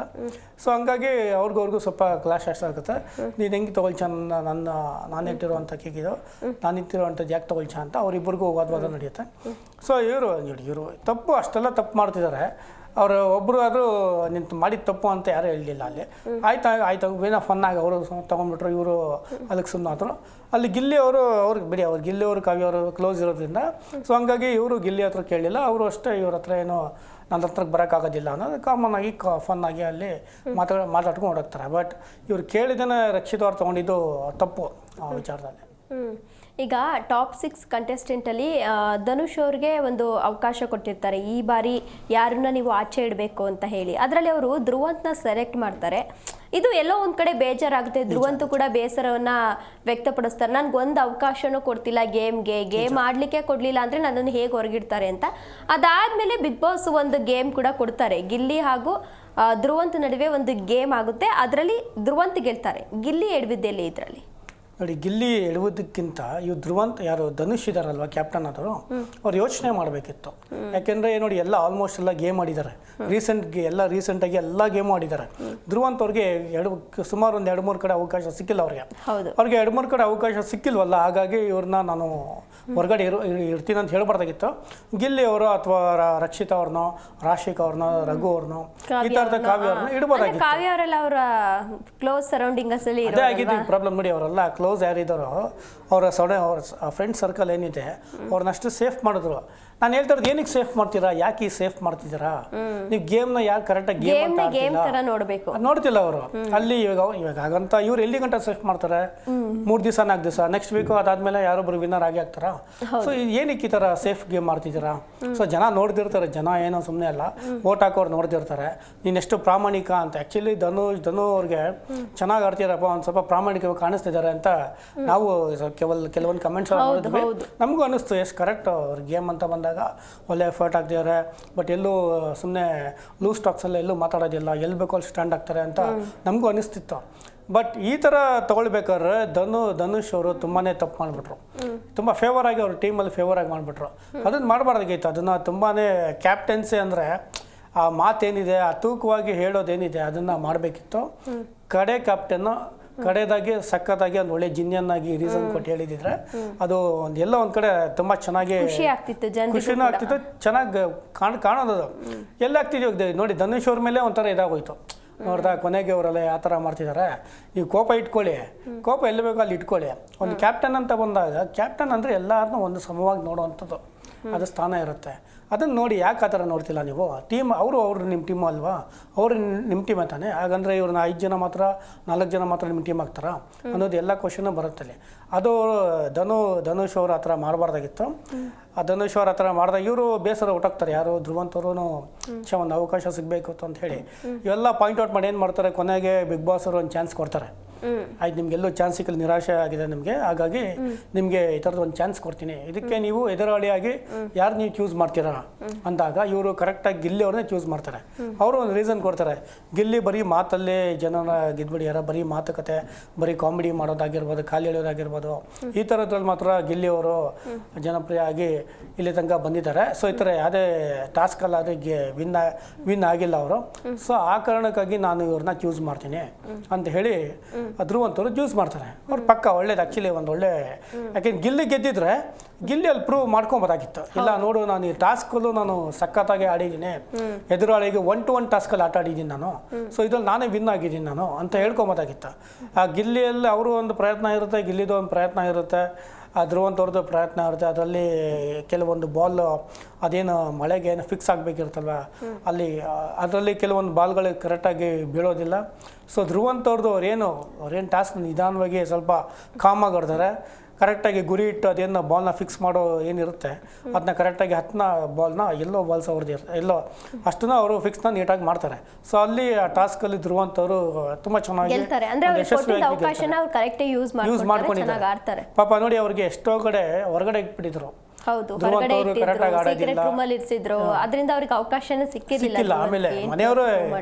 ಸೊ ಹಂಗಾಗಿ ಅವ್ರಿಗೂ ಸ್ವಲ್ಪ ಕ್ಲಾಶ್ ಆಗುತ್ತೆ. ನೀನು ಹೆಂಗೆ ತೊಗೊಳ್ಚ ನಾನು ಇಟ್ಟಿರುವಂಥ ಕೇಕಿದು, ನಾನು ಇಟ್ಟಿರುವಂಥದ್ದು ಯಾಕೆ ತೊಗೊಳ್ಚ ಅಂತ ಅವರಿಬ್ಬರಿಗೂ ವಾದ ನಡೆಯುತ್ತೆ. ಸೊ ಇವರು ತಪ್ಪು ಅಷ್ಟೆಲ್ಲ ತಪ್ಪು ಮಾಡ್ತಿದ್ದಾರೆ. ಅವರು ಒಬ್ಬರು ಆದರೂ ನಿಂತು ಮಾಡಿದ ತಪ್ಪು ಅಂತ ಯಾರೂ ಹೇಳಲಿಲ್ಲ ಅಲ್ಲಿ. ಆಯ್ತು ಏನೋ ಫನ್ನಾಗಿ ಅವರು ತೊಗೊಂಡ್ಬಿಟ್ರು, ಇವರು ಅದಕ್ಕೆ ಸುಮ್ಮನಾದ್ರು. ಅಲ್ಲಿ ಗಿಲ್ಲಿ ಅವ್ರಿಗೆ ಬಿಡಿ, ಗಿಲ್ಲಿ ಅವರು ಕಾವ್ಯ ಅವರು ಕ್ಲೋಸ್ ಇರೋದ್ರಿಂದ ಸೊ ಹಂಗಾಗಿ ಇವರು ಗಿಲ್ಲಿ ಹತ್ರ ಕೇಳಲಿಲ್ಲ. ಅವರು ಅಷ್ಟೇ ಇವ್ರ ಹತ್ರ ಏನೋ ನನ್ನ ಹತ್ರಕ್ಕೆ ಬರೋಕ್ಕಾಗೋದಿಲ್ಲ ಅನ್ನೋದು ಕಾಮನ್ ಆಗಿ ಫನ್ನಾಗಿ ಅಲ್ಲಿ ಮಾತಾಡ್ಕೊಂಡು ಓಡೋಗ್ತಾರೆ. ಬಟ್ ಇವ್ರು ಕೇಳಿದೇನೆ ರಕ್ಷಿತ್ ಅವ್ರು ತೊಗೊಂಡಿದ್ದು ತಪ್ಪು ಆ ವಿಚಾರದಲ್ಲಿ. ಈಗ ಟಾಪ್ 6 ಕಂಟೆಸ್ಟೆಂಟಲ್ಲಿ ಧನುಷ್ ಅವ್ರಿಗೆ ಒಂದು ಅವಕಾಶ ಕೊಟ್ಟಿರ್ತಾರೆ, ಈ ಬಾರಿ ಯಾರನ್ನ ನೀವು ಆಚೆ ಇಡಬೇಕು ಅಂತ ಹೇಳಿ. ಅದರಲ್ಲಿ ಅವರು ಧ್ರುವಂತನ ಸೆಲೆಕ್ಟ್ ಮಾಡ್ತಾರೆ. ಇದು ಎಲ್ಲೋ ಒಂದು ಕಡೆ ಬೇಜಾರಾಗುತ್ತೆ. ಧ್ರುವಂತು ಕೂಡ ಬೇಸರವನ್ನು ವ್ಯಕ್ತಪಡಿಸ್ತಾರೆ, ನನಗೊಂದು ಅವಕಾಶನೂ ಕೊಡ್ತಿಲ್ಲ ಗೇಮ್ ಆಡಲಿಕ್ಕೆ ಕೊಡಲಿಲ್ಲ ಅಂದರೆ ನನ್ನನ್ನು ಹೇಗೆ ಹೊರಗಿಡ್ತಾರೆ ಅಂತ. ಅದಾದಮೇಲೆ ಬಿಗ್ ಬಾಸ್ ಒಂದು ಗೇಮ್ ಕೂಡ ಕೊಡ್ತಾರೆ. ಗಿಲ್ಲಿ ಹಾಗೂ ಧ್ರುವಂತ್ ನಡುವೆ ಒಂದು ಗೇಮ್ ಆಗುತ್ತೆ. ಅದರಲ್ಲಿ ಧ್ರುವಂತ್ ಗೆಲ್ತಾರೆ. ಗಿಲ್ಲಿ ಎಡವಿದ್ದೆಲ್ಲಿ ಇದರಲ್ಲಿ? ನೋಡಿ, ಗಿಲ್ಲಿ ಎಡುವುದಕ್ಕಿಂತ ಇವು ಧ್ರುವಂತ್ ಯಾರು ಧನುಷ್ ಇದಾರಲ್ವ ಕ್ಯಾಪ್ಟನ್ ಆದರು, ಅವ್ರು ಯೋಚನೆ ಮಾಡಬೇಕಿತ್ತು. ಯಾಕೆಂದರೆ ನೋಡಿ ಆಲ್ಮೋಸ್ಟ್ ಎಲ್ಲ ಗೇಮ್ ಆಡಿದ್ದಾರೆ, ರೀಸೆಂಟಾಗಿ ಎಲ್ಲ ಗೇಮ್ ಆಡಿದ್ದಾರೆ. ಧ್ರುವಂತ್ ಅವ್ರಿಗೆ ಸುಮಾರು ಒಂದು 2-3 ಕಡೆ ಅವಕಾಶ ಸಿಕ್ಕಿಲ್ಲ ಅವ್ರಿಗೆ 2-3 ಕಡೆ ಅವಕಾಶ ಸಿಕ್ಕಿಲ್ವಲ್ಲ. ಹಾಗಾಗಿ ಇವ್ರನ್ನ ನಾನು ಹೊರಗಡೆ ಇರ್ತೀನಿ ಅಂತ ಹೇಳ್ಬಾರ್ದಾಗಿತ್ತು. ಗಿಲ್ಲಿ ಅವರು ಅಥವಾ ರಕ್ಷಿತಾ ಅವ್ರನ್ನೋ, ರಾಶಿಕ್ ಅವ್ರನ್ನೋ, ರಘು ಅವ್ರನ್ನೋ, ಈ ಥರದ ಕಾವ್ಯ ಅವ್ರನ್ನ ಇಡ್ಬೋದಾಗಿತ್ತು. ಕಾವ್ಯ ಅವರೆಲ್ಲ ಅವರ ಕ್ಲೋಸ್ ಸರೌಂಡಿಂಗ್ಸ್ ಅಲ್ಲಿ ಅದೇ ಆಗಿದ್ದು ಪ್ರಾಬ್ಲಮ್. ನೋಡಿ, ಅವರೆಲ್ಲ ಕ್ಲೋಸ್ ಯಾರಿದ್ದಾರೋ ಅವರ ಫ್ರೆಂಡ್ ಸರ್ಕಲ್ ಏನಿದೆ ಅವ್ರನ್ನಷ್ಟು ಸೇಫ್ ಮಾಡಿದ್ರು. ನಾನು ಹೇಳ್ತಾ ಇರೋದು, ಏನಕ್ಕೆ ಸೇಫ್ ಮಾಡ್ತೀರಾ, ಯಾಕೆ ಸೇಫ್ ಮಾಡ್ತಿದ್ದೀರಾ ನೀವು? ಗೇಮ್ನ ಯಾರು ಕರೆಕ್ಟಾಗಿ ನೋಡ್ತಿಲ್ಲ ಅವರು ಅಲ್ಲಿ. ಇವಾಗ ಹಾಗಂತ ಇವ್ರು ಎಲ್ಲಿ ಗಂಟ ಸೇಫ್ ಮಾಡ್ತಾರೆ? 3 ದಿವಸ 4 ದಿವಸ, ನೆಕ್ಸ್ಟ್ ವೀಕು ಅದಾದ್ಮೇಲೆ ಯಾರೊಬ್ರು ವಿನ್ನರ್ ಆಗಿ ಆಗ್ತಾರಾ? ಸೊ ಏನಕ್ಕೆ ಈ ಥರ ಸೇಫ್ ಗೇಮ್ ಮಾಡ್ತಿದ್ದೀರಾ? ಸೊ ಜನ ನೋಡ್ತಿರ್ತಾರೆ, ಜನ ಏನೋ ಸುಮ್ಮನೆ ಅಲ್ಲ, ವೋಟ್ ಹಾಕೋರು ನೋಡ್ತಿರ್ತಾರೆ ನೀನೆಷ್ಟು ಪ್ರಾಮಾಣಿಕ ಅಂತ. ಆ್ಯಕ್ಚುಲಿ ಧನು ಅವ್ರಿಗೆ ಚೆನ್ನಾಗಿ ಆಡ್ತೀರಪ್ಪ, ಒಂದು ಸ್ವಲ್ಪ ಪ್ರಾಮಾಣಿಕವಾಗಿ ಕಾಣಿಸ್ತಿದ್ದಾರೆ ಅಂತ ನಾವು ಕೆಲವೊಂದು ಕಮೆಂಟ್ಸ್ ನೋಡಿದ್ವಿ. ನಮಗೂ ಅನ್ನಿಸ್ತು ಎಷ್ಟು ಕರೆಕ್ಟ್ ಅವ್ರ ಗೇಮ್ ಅಂತ ಬಂದಾಗ ಒಳ್ಳೆ ಎಫರ್ಟ್ ಆಗ್ತಿದ್ದಾರೆ. ಬಟ್ ಎಲ್ಲೂ ಸುಮ್ಮನೆ ಲೂಸ್ ಟಾಕ್ಸಲ್ಲಿ ಎಲ್ಲೂ ಮಾತಾಡೋದಿಲ್ಲ, ಎಲ್ಲಿ ಬೇಕೋ ಅಲ್ಲಿ ಸ್ಟ್ಯಾಂಡ್ ಆಗ್ತಾರೆ ಅಂತ ನಮಗೂ ಅನಿಸ್ತಿತ್ತು. ಬಟ್ ಈ ಥರ ತೊಗೊಳ್ಬೇಕಾದ್ರೆ ಧನುಷ್ ಅವರು ತುಂಬಾ ತಪ್ಪು ಮಾಡಿಬಿಟ್ರು. ತುಂಬ ಫೇವರ್ ಆಗಿ ಅವ್ರ ಟೀಮಲ್ಲಿ ಫೇವರ್ ಆಗಿ ಮಾಡಿಬಿಟ್ರು. ಅದನ್ನು ಮಾಡಬಾರ್ದಾಗಿತ್ತು. ಅದನ್ನು ತುಂಬಾ ಕ್ಯಾಪ್ಟನ್ಸಿ ಅಂದರೆ ಆ ಮಾತೇನಿದೆ, ಆ ತೂಕವಾಗಿ ಹೇಳೋದೇನಿದೆ ಅದನ್ನು ಮಾಡಬೇಕಿತ್ತು. ಕಡೆ ಕ್ಯಾಪ್ಟನ್ನು ಕಡೆದಾಗಿ ಸಖತ್ತಾಗಿ ಒಂದು ಒಳ್ಳೆ ಜಿನ್ಯನ್ನಾಗಿ ರೀಸನ್ ಕೊಟ್ಟು ಹೇಳಿದಿದ್ರೆ ಅದು ಎಲ್ಲ ಒಂದು ಕಡೆ ತುಂಬ ಚೆನ್ನಾಗಿ ಖುಷಿನೂ ಆಗ್ತಿತ್ತು, ಚೆನ್ನಾಗಿ ಕಾಣೋದು. ಎಲ್ಲ ಆಗ್ತಿದ್ವಿ ನೋಡಿ, ಧನುಷ್ ಅವ್ರ ಮೇಲೆ ಒಂಥರ ಇದಾಗೋಯ್ತು. ನೋಡ್ದ ಕೊನೆಗೆ ಅವರೆಲ್ಲ ಯಾವ ಥರ ಮಾಡ್ತಿದ್ದಾರೆ. ನೀವು ಕೋಪ ಇಟ್ಕೊಳ್ಳಿ, ಕೋಪ ಎಲ್ಲಿ ಬೇಕೋ ಅಲ್ಲಿ ಇಟ್ಕೊಳ್ಳಿ. ಒಂದು ಕ್ಯಾಪ್ಟನ್ ಅಂತ ಬಂದಾಗ ಕ್ಯಾಪ್ಟನ್ ಅಂದರೆ ಎಲ್ಲರನ್ನೂ ಒಂದು ಸಮವಾಗಿ ನೋಡುವಂಥದ್ದು, ಅದು ಸ್ಥಾನ ಇರುತ್ತೆ. ಅದನ್ನು ನೋಡಿ ಯಾಕೆ ಆ ಥರ ನೋಡ್ತಿಲ್ಲ ನೀವು? ಟೀಮ್ ಅವರು ನಿಮ್ಮ ಟೀಮ್ ಅಲ್ವಾ? ಅವರು ನಿಮ್ಮ ಟೀಮ್ ಅಂತಾನೆ. ಹಾಗಂದರೆ ಇವ್ರನ್ನ 5 ಜನ ಮಾತ್ರ 4 ಜನ ಮಾತ್ರ ನಿಮ್ಮ ಟೀಮ್ ಆಗ್ತಾರಾ ಅನ್ನೋದು ಎಲ್ಲ ಕ್ವಶನು ಬರುತ್ತಲ್ಲಿ. ಅದು ಧನುಷ್ ಅವರು ಆ ಥರ ಮಾಡಬಾರ್ದಾಗಿತ್ತು. ಆ ಧನುಷ್ ಅವ್ರು ಆ ಥರ ಮಾಡಿದಾಗ ಇವರು ಬೇಸರ ಹುಟ್ಟಾಗ್ತಾರೆ. ಯಾರು ಧ್ರುವಂತ್ ಅವರು ಒಂದು ಅವಕಾಶ ಸಿಗಬೇಕು ಅಂತ ಹೇಳಿ ಇವೆಲ್ಲ ಪಾಯಿಂಟ್ ಔಟ್ ಮಾಡಿ ಏನು ಮಾಡ್ತಾರೆ, ಕೊನೆಗೆ ಬಿಗ್ ಬಾಸ್ ಅವರು ಒಂದು ಚಾನ್ಸ್ ಕೊಡ್ತಾರೆ. ಆಯ್ತು, ನಿಮಗೆಲ್ಲೂ ಚಾನ್ಸ್ ಸಿಕ್ಕಲ್ಲಿ ನಿರಾಶೆ ಆಗಿದೆ ನಿಮಗೆ, ಹಾಗಾಗಿ ನಿಮಗೆ ಈ ಥರದ್ದು ಒಂದು ಚಾನ್ಸ್ ಕೊಡ್ತೀನಿ, ಇದಕ್ಕೆ ನೀವು ಎದುರಾಳಿಯಾಗಿ ಯಾರು ನೀವು ಚೂಸ್ ಮಾಡ್ತೀರಾ ಅಂದಾಗ ಇವರು ಕರೆಕ್ಟಾಗಿ ಗಿಲ್ಲಿ ಅವ್ರನ್ನೇ ಚೂಸ್ ಮಾಡ್ತಾರೆ. ಅವರು ಒಂದು ರೀಸನ್ ಕೊಡ್ತಾರೆ, ಗಿಲ್ಲಿ ಬರೀ ಮಾತಲ್ಲೇ ಜನನ ಗೆದ್ಬಿಡಿಯಾರ, ಬರೀ ಮಾತುಕತೆ, ಬರೀ ಕಾಮಿಡಿ ಮಾಡೋದಾಗಿರ್ಬೋದು, ಖಾಲಿ ಎಳೆಯೋದಾಗಿರ್ಬೋದು, ಈ ಥರದ್ರಲ್ಲಿ ಮಾತ್ರ ಗಿಲ್ಲಿ ಅವರು ಜನಪ್ರಿಯ ಆಗಿ ಇಲ್ಲಿ ತನಕ ಬಂದಿದ್ದಾರೆ. ಸೊ ಈ ಥರ ಯಾವುದೇ ಟಾಸ್ಕಲ್ಲಾದರೆ ವಿನ್ ಆಗಿಲ್ಲ ಅವರು. ಸೊ ಆ ಕಾರಣಕ್ಕಾಗಿ ನಾನು ಇವ್ರನ್ನ ಚೂಸ್ ಮಾಡ್ತೀನಿ ಅಂತ ಹೇಳಿ ಧ್ರುವಂತವ್ರು ಚೂಸ್ ಮಾಡ್ತಾರೆ. ಅವ್ರು ಪಕ್ಕ ಒಳ್ಳೇದು ಆ್ಯಕ್ಚುಲಿ ಒಂದು ಒಳ್ಳೆ, ಯಾಕೆಂದ್ರೆ ಗಿಲ್ಲಿ ಗೆದ್ದಿದ್ರೆ ಗಿಲ್ಲಿ ಅಲ್ಲಿ ಪ್ರೂವ್ ಮಾಡ್ಕೊಬೋದಾಗಿತ್ತು. ಇಲ್ಲ ನೋಡು, ನಾನು ಈ ಟಾಸ್ಕಲ್ಲೂ ನಾನು ಸಖತ್ತಾಗಿ ಆಡಿದ್ದೀನಿ, ಎದುರಾಳಿಗೆ 1-to-1 ಟಾಸ್ಕಲ್ಲಿ ಆಟ ಆಡಿದ್ದೀನಿ ನಾನು, ಸೊ ಇದ್ರಲ್ಲಿ ನಾನೇ ವಿನ್ ಆಗಿದ್ದೀನಿ ನಾನು ಅಂತ ಹೇಳ್ಕೊಬೋದಾಗಿತ್ತು. ಆ ಗಿಲ್ಲಿಯಲ್ಲಿ ಅವರು ಒಂದು ಪ್ರಯತ್ನ ಇರುತ್ತೆ, ಗಿಲ್ಲಿದು ಒಂದು ಪ್ರಯತ್ನ ಇರುತ್ತೆ. ಧ್ರುವಂತವ್ರದ್ದು ಪ್ರಯತ್ನ ಇರುತ್ತೆ. ಅದರಲ್ಲಿ ಕೆಲವೊಂದು ಬಾಲ್ ಅದೇನು ಮಳೆಗೆ ಏನು ಫಿಕ್ಸ್ ಆಗಬೇಕಿರುತ್ತಲ್ವ ಅಲ್ಲಿ ಅದರಲ್ಲಿ ಕೆಲವೊಂದು ಬಾಲ್ಗಳು ಕರೆಕ್ಟಾಗಿ ಬೀಳೋದಿಲ್ಲ. ಸೊ ಧ್ರುವಂತವ್ರದ್ದು ಅವ್ರೇನು ಟಾಸ್ಕ್ ನಿಧಾನವಾಗಿ ಸ್ವಲ್ಪ ಕಾಮಾಗಿ ಆಡ್ತಾರೆ. ಕರೆಕ್ಟಾಗಿ ಗುರಿ ಇಟ್ಟು ಅದೇನು ಬಾಲ್ನ ಫಿಕ್ಸ್ ಮಾಡೋ ಏನಿರುತ್ತೆ ಅದನ್ನ ಕರೆಕ್ಟಾಗಿ 10 ಬಾಲ್ನ ಎಲ್ಲೋ ಬಾಲ್ಸ್ ಅವ್ರದ್ದು ಎಲ್ಲೋ ಅಷ್ಟನ್ನ ಅವರು ಫಿಕ್ಸ್ನ ನೀಟಾಗಿ ಮಾಡ್ತಾರೆ. ಸೊ ಅಲ್ಲಿ ಆ ಟಾಸ್ಕಲ್ಲಿ ಧ್ರುವಂತವರು ತುಂಬ ಚೆನ್ನಾಗಿ ಯೂಸ್ ಮಾಡ್ಕೊಂಡಿದ್ದಾರೆ. ಪಾಪ ನೋಡಿ ಅವ್ರಿಗೆ ಎಷ್ಟೋ ಕಡೆ ಹೊರಗಡೆ ಇಟ್ಬಿಟ್ಟಿದ್ರು. ಹೌದು, ಹೊರಗಡೆ ಸೀಕ್ರೆಟ್ ರೂಮ್ ಅಲ್ಲಿ ಇರಿಸಿದ್ರು. ಅದರಿಂದ ಅವ್ರಿಗೆ ಅವಕಾಶನೇ ಸಿಕ್ಕಿಲ್ಲ. ಆಮೇಲೆ ಮನೆಯವರು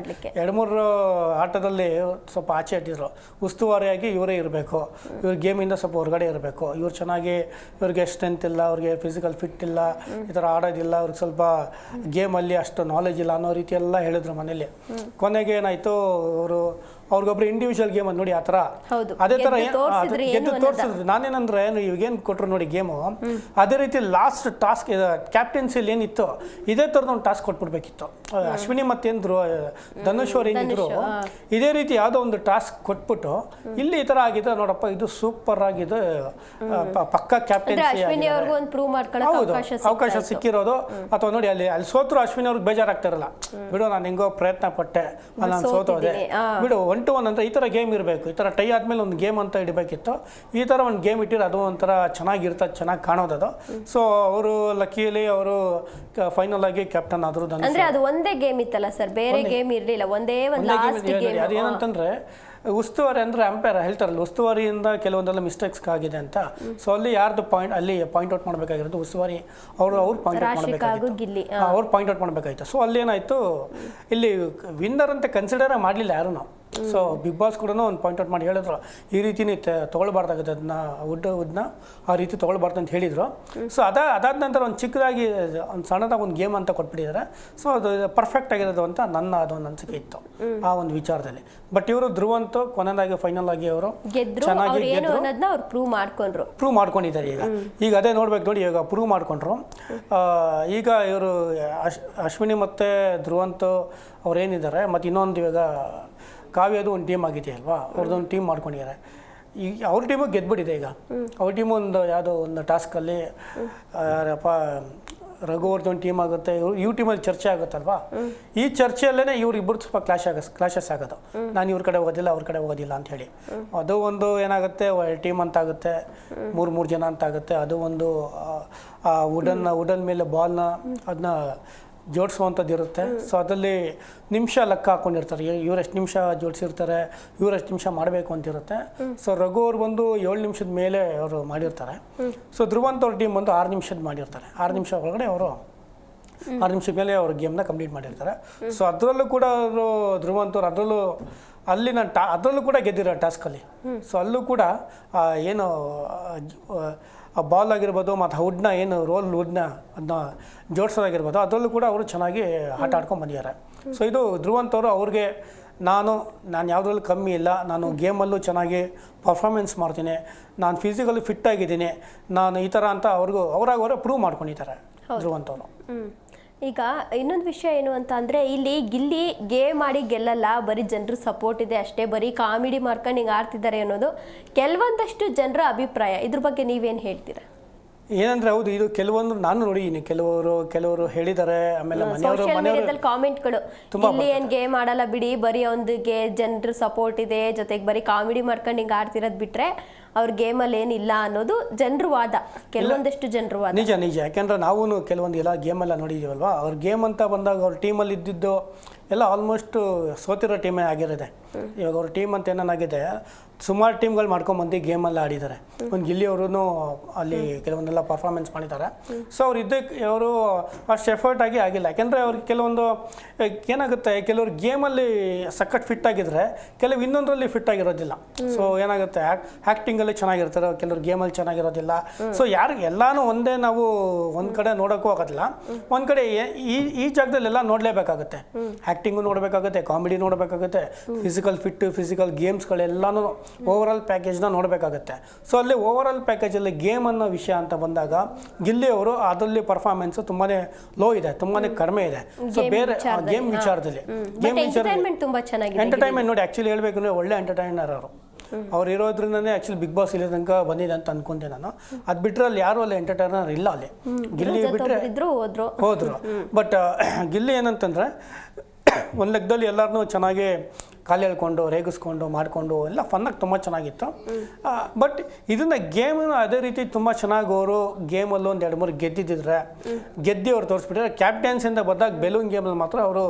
2-3 ಆಟದಲ್ಲಿ ಸ್ವಲ್ಪ ಆಚೆ ಇಟ್ಟಿದ್ರು. ಉಸ್ತುವಾರಿಯಾಗಿ ಇವರೇ ಇರಬೇಕು, ಇವ್ರ ಗೇಮಿಂದ ಸ್ವಲ್ಪ ಹೊರಗಡೆ ಇರಬೇಕು, ಇವ್ರು ಚೆನ್ನಾಗಿ ಇವ್ರಿಗೆ ಸ್ಟ್ರೆಂತ್ ಇಲ್ಲ, ಅವ್ರಿಗೆ ಫಿಸಿಕಲ್ ಫಿಟ್ ಇಲ್ಲ, ಈ ಥರ ಆಡೋದಿಲ್ಲ, ಅವ್ರಿಗೆ ಸ್ವಲ್ಪ ಗೇಮಲ್ಲಿ ಅಷ್ಟು ನಾಲೆಜ್ ಇಲ್ಲ ಅನ್ನೋ ರೀತಿ ಎಲ್ಲ ಹೇಳಿದ್ರು ಮನೇಲಿ. ಕೊನೆಗೆ ಏನಾಯ್ತು, ಅವ್ರಿಗೊಬ್ರು ಇಂಡಿವಿಜುವಲ್ ಗೇಮ್ ಅಂತ ನೋಡಿ ಆ ಥರ ಅದೇ ಥರ ಗೆದ್ದು ತೋರಿಸಿದ್ರು. ನಾನೇನಂದ್ರೆ ಇವಾಗೇನು ಕೊಟ್ಟರು ನೋಡಿ ಗೇಮು, ಅದೇ ರೀತಿ ಲಾಸ್ಟ್ ಟಾಸ್ಕ್ ಕ್ಯಾಪ್ಟನ್ಸಿಲಿ ಏನಿತ್ತು ಇದೇ ಥರದ ಒಂದು ಟಾಸ್ಕ್ ಕೊಟ್ಬಿಡ್ಬೇಕಿತ್ತು. ಅಶ್ವಿನಿ ಮತ್ತೇಂದ್ರು ಧನುಷ್ ಅವ್ರು ಏನಿದ್ರು ಇದೇ ರೀತಿ ಯಾವುದೋ ಒಂದು ಟಾಸ್ಕ್ ಕೊಟ್ಬಿಟ್ಟು ಇಲ್ಲಿ ಈ ಥರ ಆಗಿದೆ ನೋಡಪ್ಪ, ಇದು ಸೂಪರ್ ಆಗಿದೆ, ಪಕ್ಕ ಕ್ಯಾಪ್ಟನ್ಸಿ ಹೌದು ಅವಕಾಶ ಸಿಕ್ಕಿರೋದು. ಅಥವಾ ನೋಡಿ ಅಲ್ಲಿ ಸೋತ್ರು ಅಶ್ವಿನಿ ಅವ್ರಿಗೆ ಬೇಜಾರಾಗ್ತಾರಲ್ಲ, ಬಿಡು ನಾನು ಹೆಂಗೋ ಪ್ರಯತ್ನ ಪಟ್ಟೆ, ನಾನು ಸೋತೋದೆ, ಬಿಡು 1-1 ಅಂತ ಈ ಥರ ಗೇಮ್ ಇರಬೇಕು. ಈ ಥರ ಟೈ ಆದಮೇಲೆ ಒಂದು ಗೇಮ್ ಅಂತ ಇಡಬೇಕಿತ್ತು. ಈ ಥರ ಒಂದು ಗೇಮ್ ಇಟ್ಟಿರೋ ಅದು ಒಂಥರ ಚೆನ್ನಾಗಿರ್ತದೆ, ಚೆನ್ನಾಗಿ ಕಾಣೋದದು. ಸೊ ಅವರು ಲಕ್ಕಿಯಲ್ಲಿ ಅವರು ಫೈನಲ್ ಆಗಿ ಕ್ಯಾಪ್ಟನ್ ಆದರು. ಅಂದ್ರೆ ಅದು ಒಂದೇ ಗೇಮ್ ಇತ್ತಲ್ಲ ಸರ್, ಬೇರೆ ಗೇಮ್ ಇರಲಿಲ್ಲ, ಒಂದೇ ಒಂದು ಲಾಸ್ಟ್ ಗೇಮ್. ಅದೇನಂತಂದ್ರೆ ಉಸ್ತುವಾರಿ ಅಂದರೆ ಅಂಪೈರ್ ಹೇಳ್ತಾರಲ್ಲ, ಉಸ್ತುವಾರಿಯಿಂದ ಕೆಲವೊಂದೆಲ್ಲ ಮಿಸ್ಟೇಕ್ಸ್ ಆಗಿದೆ ಅಂತ. ಸೊ ಅಲ್ಲಿ ಯಾರ್ದು ಅಲ್ಲಿ ಪಾಯಿಂಟ್ ಔಟ್ ಮಾಡಬೇಕಾಗಿರೋದು ಉಸ್ತುವಾರಿ ಅವ್ರು ಪಾಯಿಂಟ್ ಔಟ್ ಮಾಡಬೇಕಾಗಿತ್ತು, ಅವ್ರು ಪಾಯಿಂಟ್ ಔಟ್ ಮಾಡಬೇಕಾಯ್ತು. ಸೊ ಅಲ್ಲಿ ಏನಾಯಿತು, ಇಲ್ಲಿ ವಿನ್ನರ್ ಅಂತ ಕನ್ಸಿಡರೇ ಮಾಡಲಿಲ್ಲ ಯಾರೂ. ಸೊ ಬಿಗ್ ಬಾಸ್ ಕೂಡ ಒಂದು ಪಾಯಿಂಟ್ ಔಟ್ ಮಾಡಿ ಹೇಳಿದ್ರು, ಈ ರೀತಿನೇ ತೊಗೊಳ್ಬಾರ್ದಾಗುತ್ತೆ, ಅದನ್ನ ವುಡ್ನ ಆ ರೀತಿ ತೊಗೊಳ್ಬಾರ್ದು ಅಂತ ಹೇಳಿದರು. ಸೊ ಅದಾದ ನಂತರ ಒಂದು ಚಿಕ್ಕದಾಗಿ ಒಂದು ಸಣ್ಣದಾಗಿ ಒಂದು ಗೇಮ್ ಅಂತ ಕೊಟ್ಬಿಟ್ಟಿದ್ದಾರೆ. ಸೊ ಅದು ಪರ್ಫೆಕ್ಟ್ ಆಗಿರೋದು ಅಂತ ಅದೊಂದು ಅನಿಸಿಕೆ ಇತ್ತು ಆ ಒಂದು ವಿಚಾರದಲ್ಲಿ. ಬಟ್ ಇವರು ಧ್ರುವಂತು ಕೊನೆಯದಾಗಿ ಫೈನಲ್ ಆಗಿ ಅವರು ಚೆನ್ನಾಗಿ ಪ್ರೂವ್ ಮಾಡ್ಕೊಂಡಿದ್ದಾರೆ. ಈಗ ಅದೇ ನೋಡ್ಬೇಕು ನೋಡಿ, ಈಗ ಪ್ರೂವ್ ಮಾಡ್ಕೊಂಡ್ರು. ಈಗ ಇವರು ಅಶ್ವಿನಿ ಮತ್ತು ಧ್ರುವಂತು ಅವ್ರೇನಿದ್ದಾರೆ, ಮತ್ತು ಇನ್ನೊಂದು ಇವಾಗ ಕಾವ್ಯದು ಒಂದು ಟೀಮ್ ಆಗಿದೆಯಲ್ವಾ, ಅವ್ರದ್ದೊಂದು ಟೀಮ್ ಮಾಡ್ಕೊಂಡಿದ್ದಾರೆ. ಈಗ ಅವ್ರ ಟೀಮು ಗೆದ್ಬಿಟ್ಟಿದೆ. ಈಗ ಅವ್ರ ಟೀಮು ಯಾವುದೋ ಒಂದು ಟಾಸ್ಕಲ್ಲಿ ಯಾರಪ್ಪ ರಘು ಅವ್ರದ್ದು ಒಂದು ಟೀಮ್ ಆಗುತ್ತೆ, ಇವ್ರ ಟೀಮಲ್ಲಿ ಚರ್ಚೆ ಆಗುತ್ತಲ್ವಾ, ಈ ಚರ್ಚೆಯಲ್ಲೇ ಇವ್ರಿಬ್ಬರು ಸ್ವಲ್ಪ ಕ್ಲಾಶಸ್ ಆಗೋದು. ನಾನು ಇವ್ರ ಕಡೆ ಹೋಗೋದಿಲ್ಲ, ಅವ್ರ ಕಡೆ ಹೋಗೋದಿಲ್ಲ ಅಂತ ಹೇಳಿ. ಅದು ಒಂದು ಏನಾಗುತ್ತೆ, ಟೀಮ್ ಅಂತ ಆಗುತ್ತೆ, 3 ಜನ ಅಂತ ಆಗುತ್ತೆ. ಅದು ಒಂದು ವುಡನ್ ಮೇಲೆ ಬಾಲ್ನ ಅದನ್ನ ಜೋಡಿಸುವಂಥದ್ದು ಇರುತ್ತೆ. ಸೊ ಅದರಲ್ಲಿ ನಿಮಿಷ ಲೆಕ್ಕ ಹಾಕ್ಕೊಂಡಿರ್ತಾರೆ, ಇವರೆಷ್ಟು ನಿಮಿಷ ಜೋಡಿಸಿರ್ತಾರೆ, ಇವರೆಷ್ಟು ನಿಮಿಷ ಮಾಡಬೇಕು ಅಂತಿರುತ್ತೆ. ಸೊ ರಘು ಅವ್ರು ಬಂದು 7 ನಿಮಿಷದ ಮೇಲೆ ಅವರು ಮಾಡಿರ್ತಾರೆ. ಸೊ ಧ್ರುವಂತ್ ಅವ್ರ ಟೀಮ್ ಬಂದು 6 ನಿಮಿಷದ ಮಾಡಿರ್ತಾರೆ. 6 ನಿಮಿಷ ಒಳಗಡೆ ಅವರು 6 ನಿಮಿಷದ ಮೇಲೆ ಅವ್ರ ಗೇಮ್ನ ಕಂಪ್ಲೀಟ್ ಮಾಡಿರ್ತಾರೆ. ಸೊ ಅದರಲ್ಲೂ ಕೂಡ ಅವರು ಧ್ರುವಂತ್ ಅವ್ರು ಅದರಲ್ಲೂ ಕೂಡ ಗೆದ್ದಿರೋ ಟಾಸ್ಕಲ್ಲಿ. ಸೊ ಅಲ್ಲೂ ಕೂಡ ಏನು ಆ ಬಾಲ್ ಆಗಿರ್ಬೋದು ಮತ್ತು ವುಡ್ನ ಏನು ವುಡ್ನ ಅದನ್ನ ಜೋಡಿಸೋದಾಗಿರ್ಬೋದು, ಅದರಲ್ಲೂ ಕೂಡ ಅವರು ಚೆನ್ನಾಗಿ ಆಟ ಆಡ್ಕೊಂಡು ಬಂದಿದ್ದಾರೆ. ಸೊ ಇದು ಧ್ರುವಂತವರು ಅವ್ರಿಗೆ ನಾನು ಯಾವುದ್ರಲ್ಲೂ ಕಮ್ಮಿ ಇಲ್ಲ, ನಾನು ಗೇಮಲ್ಲೂ ಚೆನ್ನಾಗಿ ಪರ್ಫಾರ್ಮೆನ್ಸ್ ಮಾಡ್ತೀನಿ, ನಾನು ಫಿಸಿಕಲಿ ಫಿಟ್ ಆಗಿದ್ದೀನಿ, ನಾನು ಈ ಥರ ಅಂತ ಅವರೇ ಪ್ರೂವ್ ಮಾಡ್ಕೊಂಡಿದ್ದಾರೆ ಧ್ರುವಂತವರು. ಈಗ ಇನ್ನೊಂದು ವಿಷಯ ಏನು ಅಂತ ಅಂದರೆ, ಗಿಲ್ಲಿ ಗೇಮ್ ಮಾಡಿ ಗೆಲ್ಲಲ್ಲ, ಬರೀ ಜನರು ಸಪೋರ್ಟ್ ಇದೆ ಅಷ್ಟೇ, ಬರೀ ಕಾಮಿಡಿ ಮಾಡ್ಕೊಂಡು ಹಿಂಗೆ ಆಡ್ತಿದ್ದಾರೆ ಅನ್ನೋದು ಕೆಲವೊಂದಷ್ಟು ಜನರ ಅಭಿಪ್ರಾಯ. ಇದ್ರ ಬಗ್ಗೆ ನೀವೇನು ಹೇಳ್ತೀರಾ? ಏನಂದ್ರೆ ಹೌದು, ಇದು ಕೆಲವೊಂದು ನಾನು ನೋಡಿದ್ದೀನಿ, ಕೆಲವರು ಹೇಳಿದ್ದಾರೆ. ಆಮೇಲೆ ಮನೆಯವರು ಕಾಮೆಂಟ್ಗಳು, ಇಲ್ಲಿ ಏನು ಗೇಮ್ ಆಡಲ್ಲ ಬಿಡಿ, ಬರೀ ಒಂದಿಗೆ ಜನರ ಸಪೋರ್ಟ್ ಇದೆ, ಜೊತೆಗೆ ಬರೀ ಕಾಮಿಡಿ ಮಾಡ್ಕೊಂಡು ಹಿಂಗೆ ಆಡ್ತಿರೋದು ಬಿಟ್ರೆ ಅವ್ರ ಗೇಮಲ್ಲಿ ಏನಿಲ್ಲ ಅನ್ನೋದು ಜನರ ವಾದ, ಕೆಲವೊಂದಷ್ಟು ಜನರ ವಾದ. ನಿಜ. ಯಾಕೆಂದ್ರೆ ನಾವು ಕೆಲವೊಂದು ಎಲ್ಲ ಗೇಮೆಲ್ಲ ನೋಡಿದ್ದೀವಲ್ವಾ, ಅವ್ರ ಗೇಮ್ ಅಂತ ಬಂದಾಗ ಅವ್ರ ಟೀಮಲ್ಲಿ ಇದ್ದಿದ್ದು ಎಲ್ಲ ಆಲ್ಮೋಸ್ಟ್ ಸೋತಿರೋ ಟೀಮೇ ಆಗಿರುತ್ತೆ. ಇವಾಗ ಅವ್ರ ಟೀಮ್ ಅಂತ ಏನಾಗಿದೆ, ಸುಮಾರು ಟೀಮ್ಗಳು ಮಾಡ್ಕೊಂಬಂದು ಗೇಮಲ್ಲಿ ಆಡಿದ್ದಾರೆ. ಒಂದು ಗಿಲ್ಲಿ ಅವರು ಅಲ್ಲಿ ಕೆಲವೊಂದೆಲ್ಲ ಪರ್ಫಾರ್ಮೆನ್ಸ್ ಮಾಡಿದ್ದಾರೆ. ಸೊ ಅವರು ಅಷ್ಟು ಎಫರ್ಟ್ ಆಗಿಲ್ಲ. ಯಾಕೆಂದರೆ ಅವ್ರಿಗೆ ಕೆಲವೊಂದು ಏನಾಗುತ್ತೆ, ಕೆಲವರು ಗೇಮಲ್ಲಿ ಸಖತ್ ಫಿಟ್ ಆಗಿದ್ರೆ ಕೆಲವು ಇನ್ನೊಂದರಲ್ಲಿ ಫಿಟ್ ಆಗಿರೋದಿಲ್ಲ. ಸೊ ಏನಾಗುತ್ತೆ, ಆ್ಯಕ್ಟಿಂಗಲ್ಲಿ ಚೆನ್ನಾಗಿರ್ತಾರೆ, ಕೆಲವರು ಗೇಮಲ್ಲಿ ಚೆನ್ನಾಗಿರೋದಿಲ್ಲ. ಸೊ ಎಲ್ಲಾನು ಒಂದೇ ನಾವು ಒಂದು ಕಡೆ ನೋಡೋಕ್ಕೂ ಆಗೋದಿಲ್ಲ. ಒಂದು ಕಡೆ ಈ ಜಾಗದಲ್ಲೆಲ್ಲ ನೋಡಲೇಬೇಕಾಗುತ್ತೆ. ಆ್ಯಕ್ಟಿಂಗು ನೋಡಬೇಕಾಗುತ್ತೆ, ಕಾಮಿಡಿ ನೋಡಬೇಕಾಗುತ್ತೆ, ಫಿಸಿಕಲ್ ಗೇಮ್ಸ್ಗಳೆಲ್ಲನೂ ಓವರ್ ಆಲ್ ಪ್ಯಾಕೇಜ್ನ ನೋಡಬೇಕಾಗುತ್ತೆ. ಸೊ ಅಲ್ಲಿ ಓವರ್ ಆಲ್ ಪ್ಯಾಕೇಜಲ್ಲಿ ಗೇಮ್ ಅನ್ನೋ ವಿಷಯ ಅಂತ ಬಂದಾಗ ಗಿಲ್ಲಿ ಅವರು ಅದರಲ್ಲಿ ಪರ್ಫಾರ್ಮೆನ್ಸ್ ತುಂಬಾ ಲೋ ಇದೆ, ತುಂಬಾ ಕಡಿಮೆ ಇದೆ. ಸೊ ಬೇರೆ ಗೇಮ್ ವಿಚಾರದಲ್ಲಿ ಎಂಟರ್ಟೈನ್ಮೆಂಟ್ ನೋಡಿ, ಆ್ಯಕ್ಚುಲಿ ಹೇಳ್ಬೇಕು ಅಂದರೆ ಒಳ್ಳೆ ಎಂಟರ್ಟೈನರ್ ಅವರು. ಅವ್ರು ಇರೋದ್ರಿಂದನೇ ಆ್ಯಕ್ಚುಲಿ ಬಿಗ್ ಬಾಸ್ ಇಲ್ಲಿ ತನಕ ಬಂದಿದೆ ಅಂತ ಅನ್ಕೊಂಡೆ ನಾನು. ಅದು ಬಿಟ್ಟರೆ ಅಲ್ಲಿ ಯಾರು ಅಲ್ಲಿ ಎಂಟರ್ಟೈನರ್ ಇಲ್ಲ ಅಲ್ಲಿ. ಗಿಲ್ಲಿ ಬಿಟ್ಟರೆ ಹೋದ್ರು. ಬಟ್ ಗಿಲ್ಲಿ ಏನಂತಂದರೆ ಒಂದು ಲೆಕ್ಕದಲ್ಲಿ ಎಲ್ಲರನ್ನೂ ಚೆನ್ನಾಗಿ ಕಾಲು ಎಳ್ಕೊಂಡು ರೇಗಿಸ್ಕೊಂಡು ಮಾಡಿಕೊಂಡು ಎಲ್ಲ ಫನ್ನಾಗಿ ತುಂಬ ಚೆನ್ನಾಗಿತ್ತು. ಬಟ್ ಇದನ್ನು ಗೇಮನ್ನು ಅದೇ ರೀತಿ ತುಂಬ ಚೆನ್ನಾಗಿ ಅವರು ಗೇಮಲ್ಲಿ ಒಂದು 2-3 ಗೆದ್ದಿದ್ದಿದ್ರೆ ಗೆದ್ದು ಅವ್ರು ತೋರಿಸ್ಬಿಟ್ರೆ ಕ್ಯಾಪ್ಟನ್ಸಿಂದ ಬಂದಾಗ ಬೆಲೂನ್ ಗೇಮಲ್ಲಿ ಮಾತ್ರ ಅವರು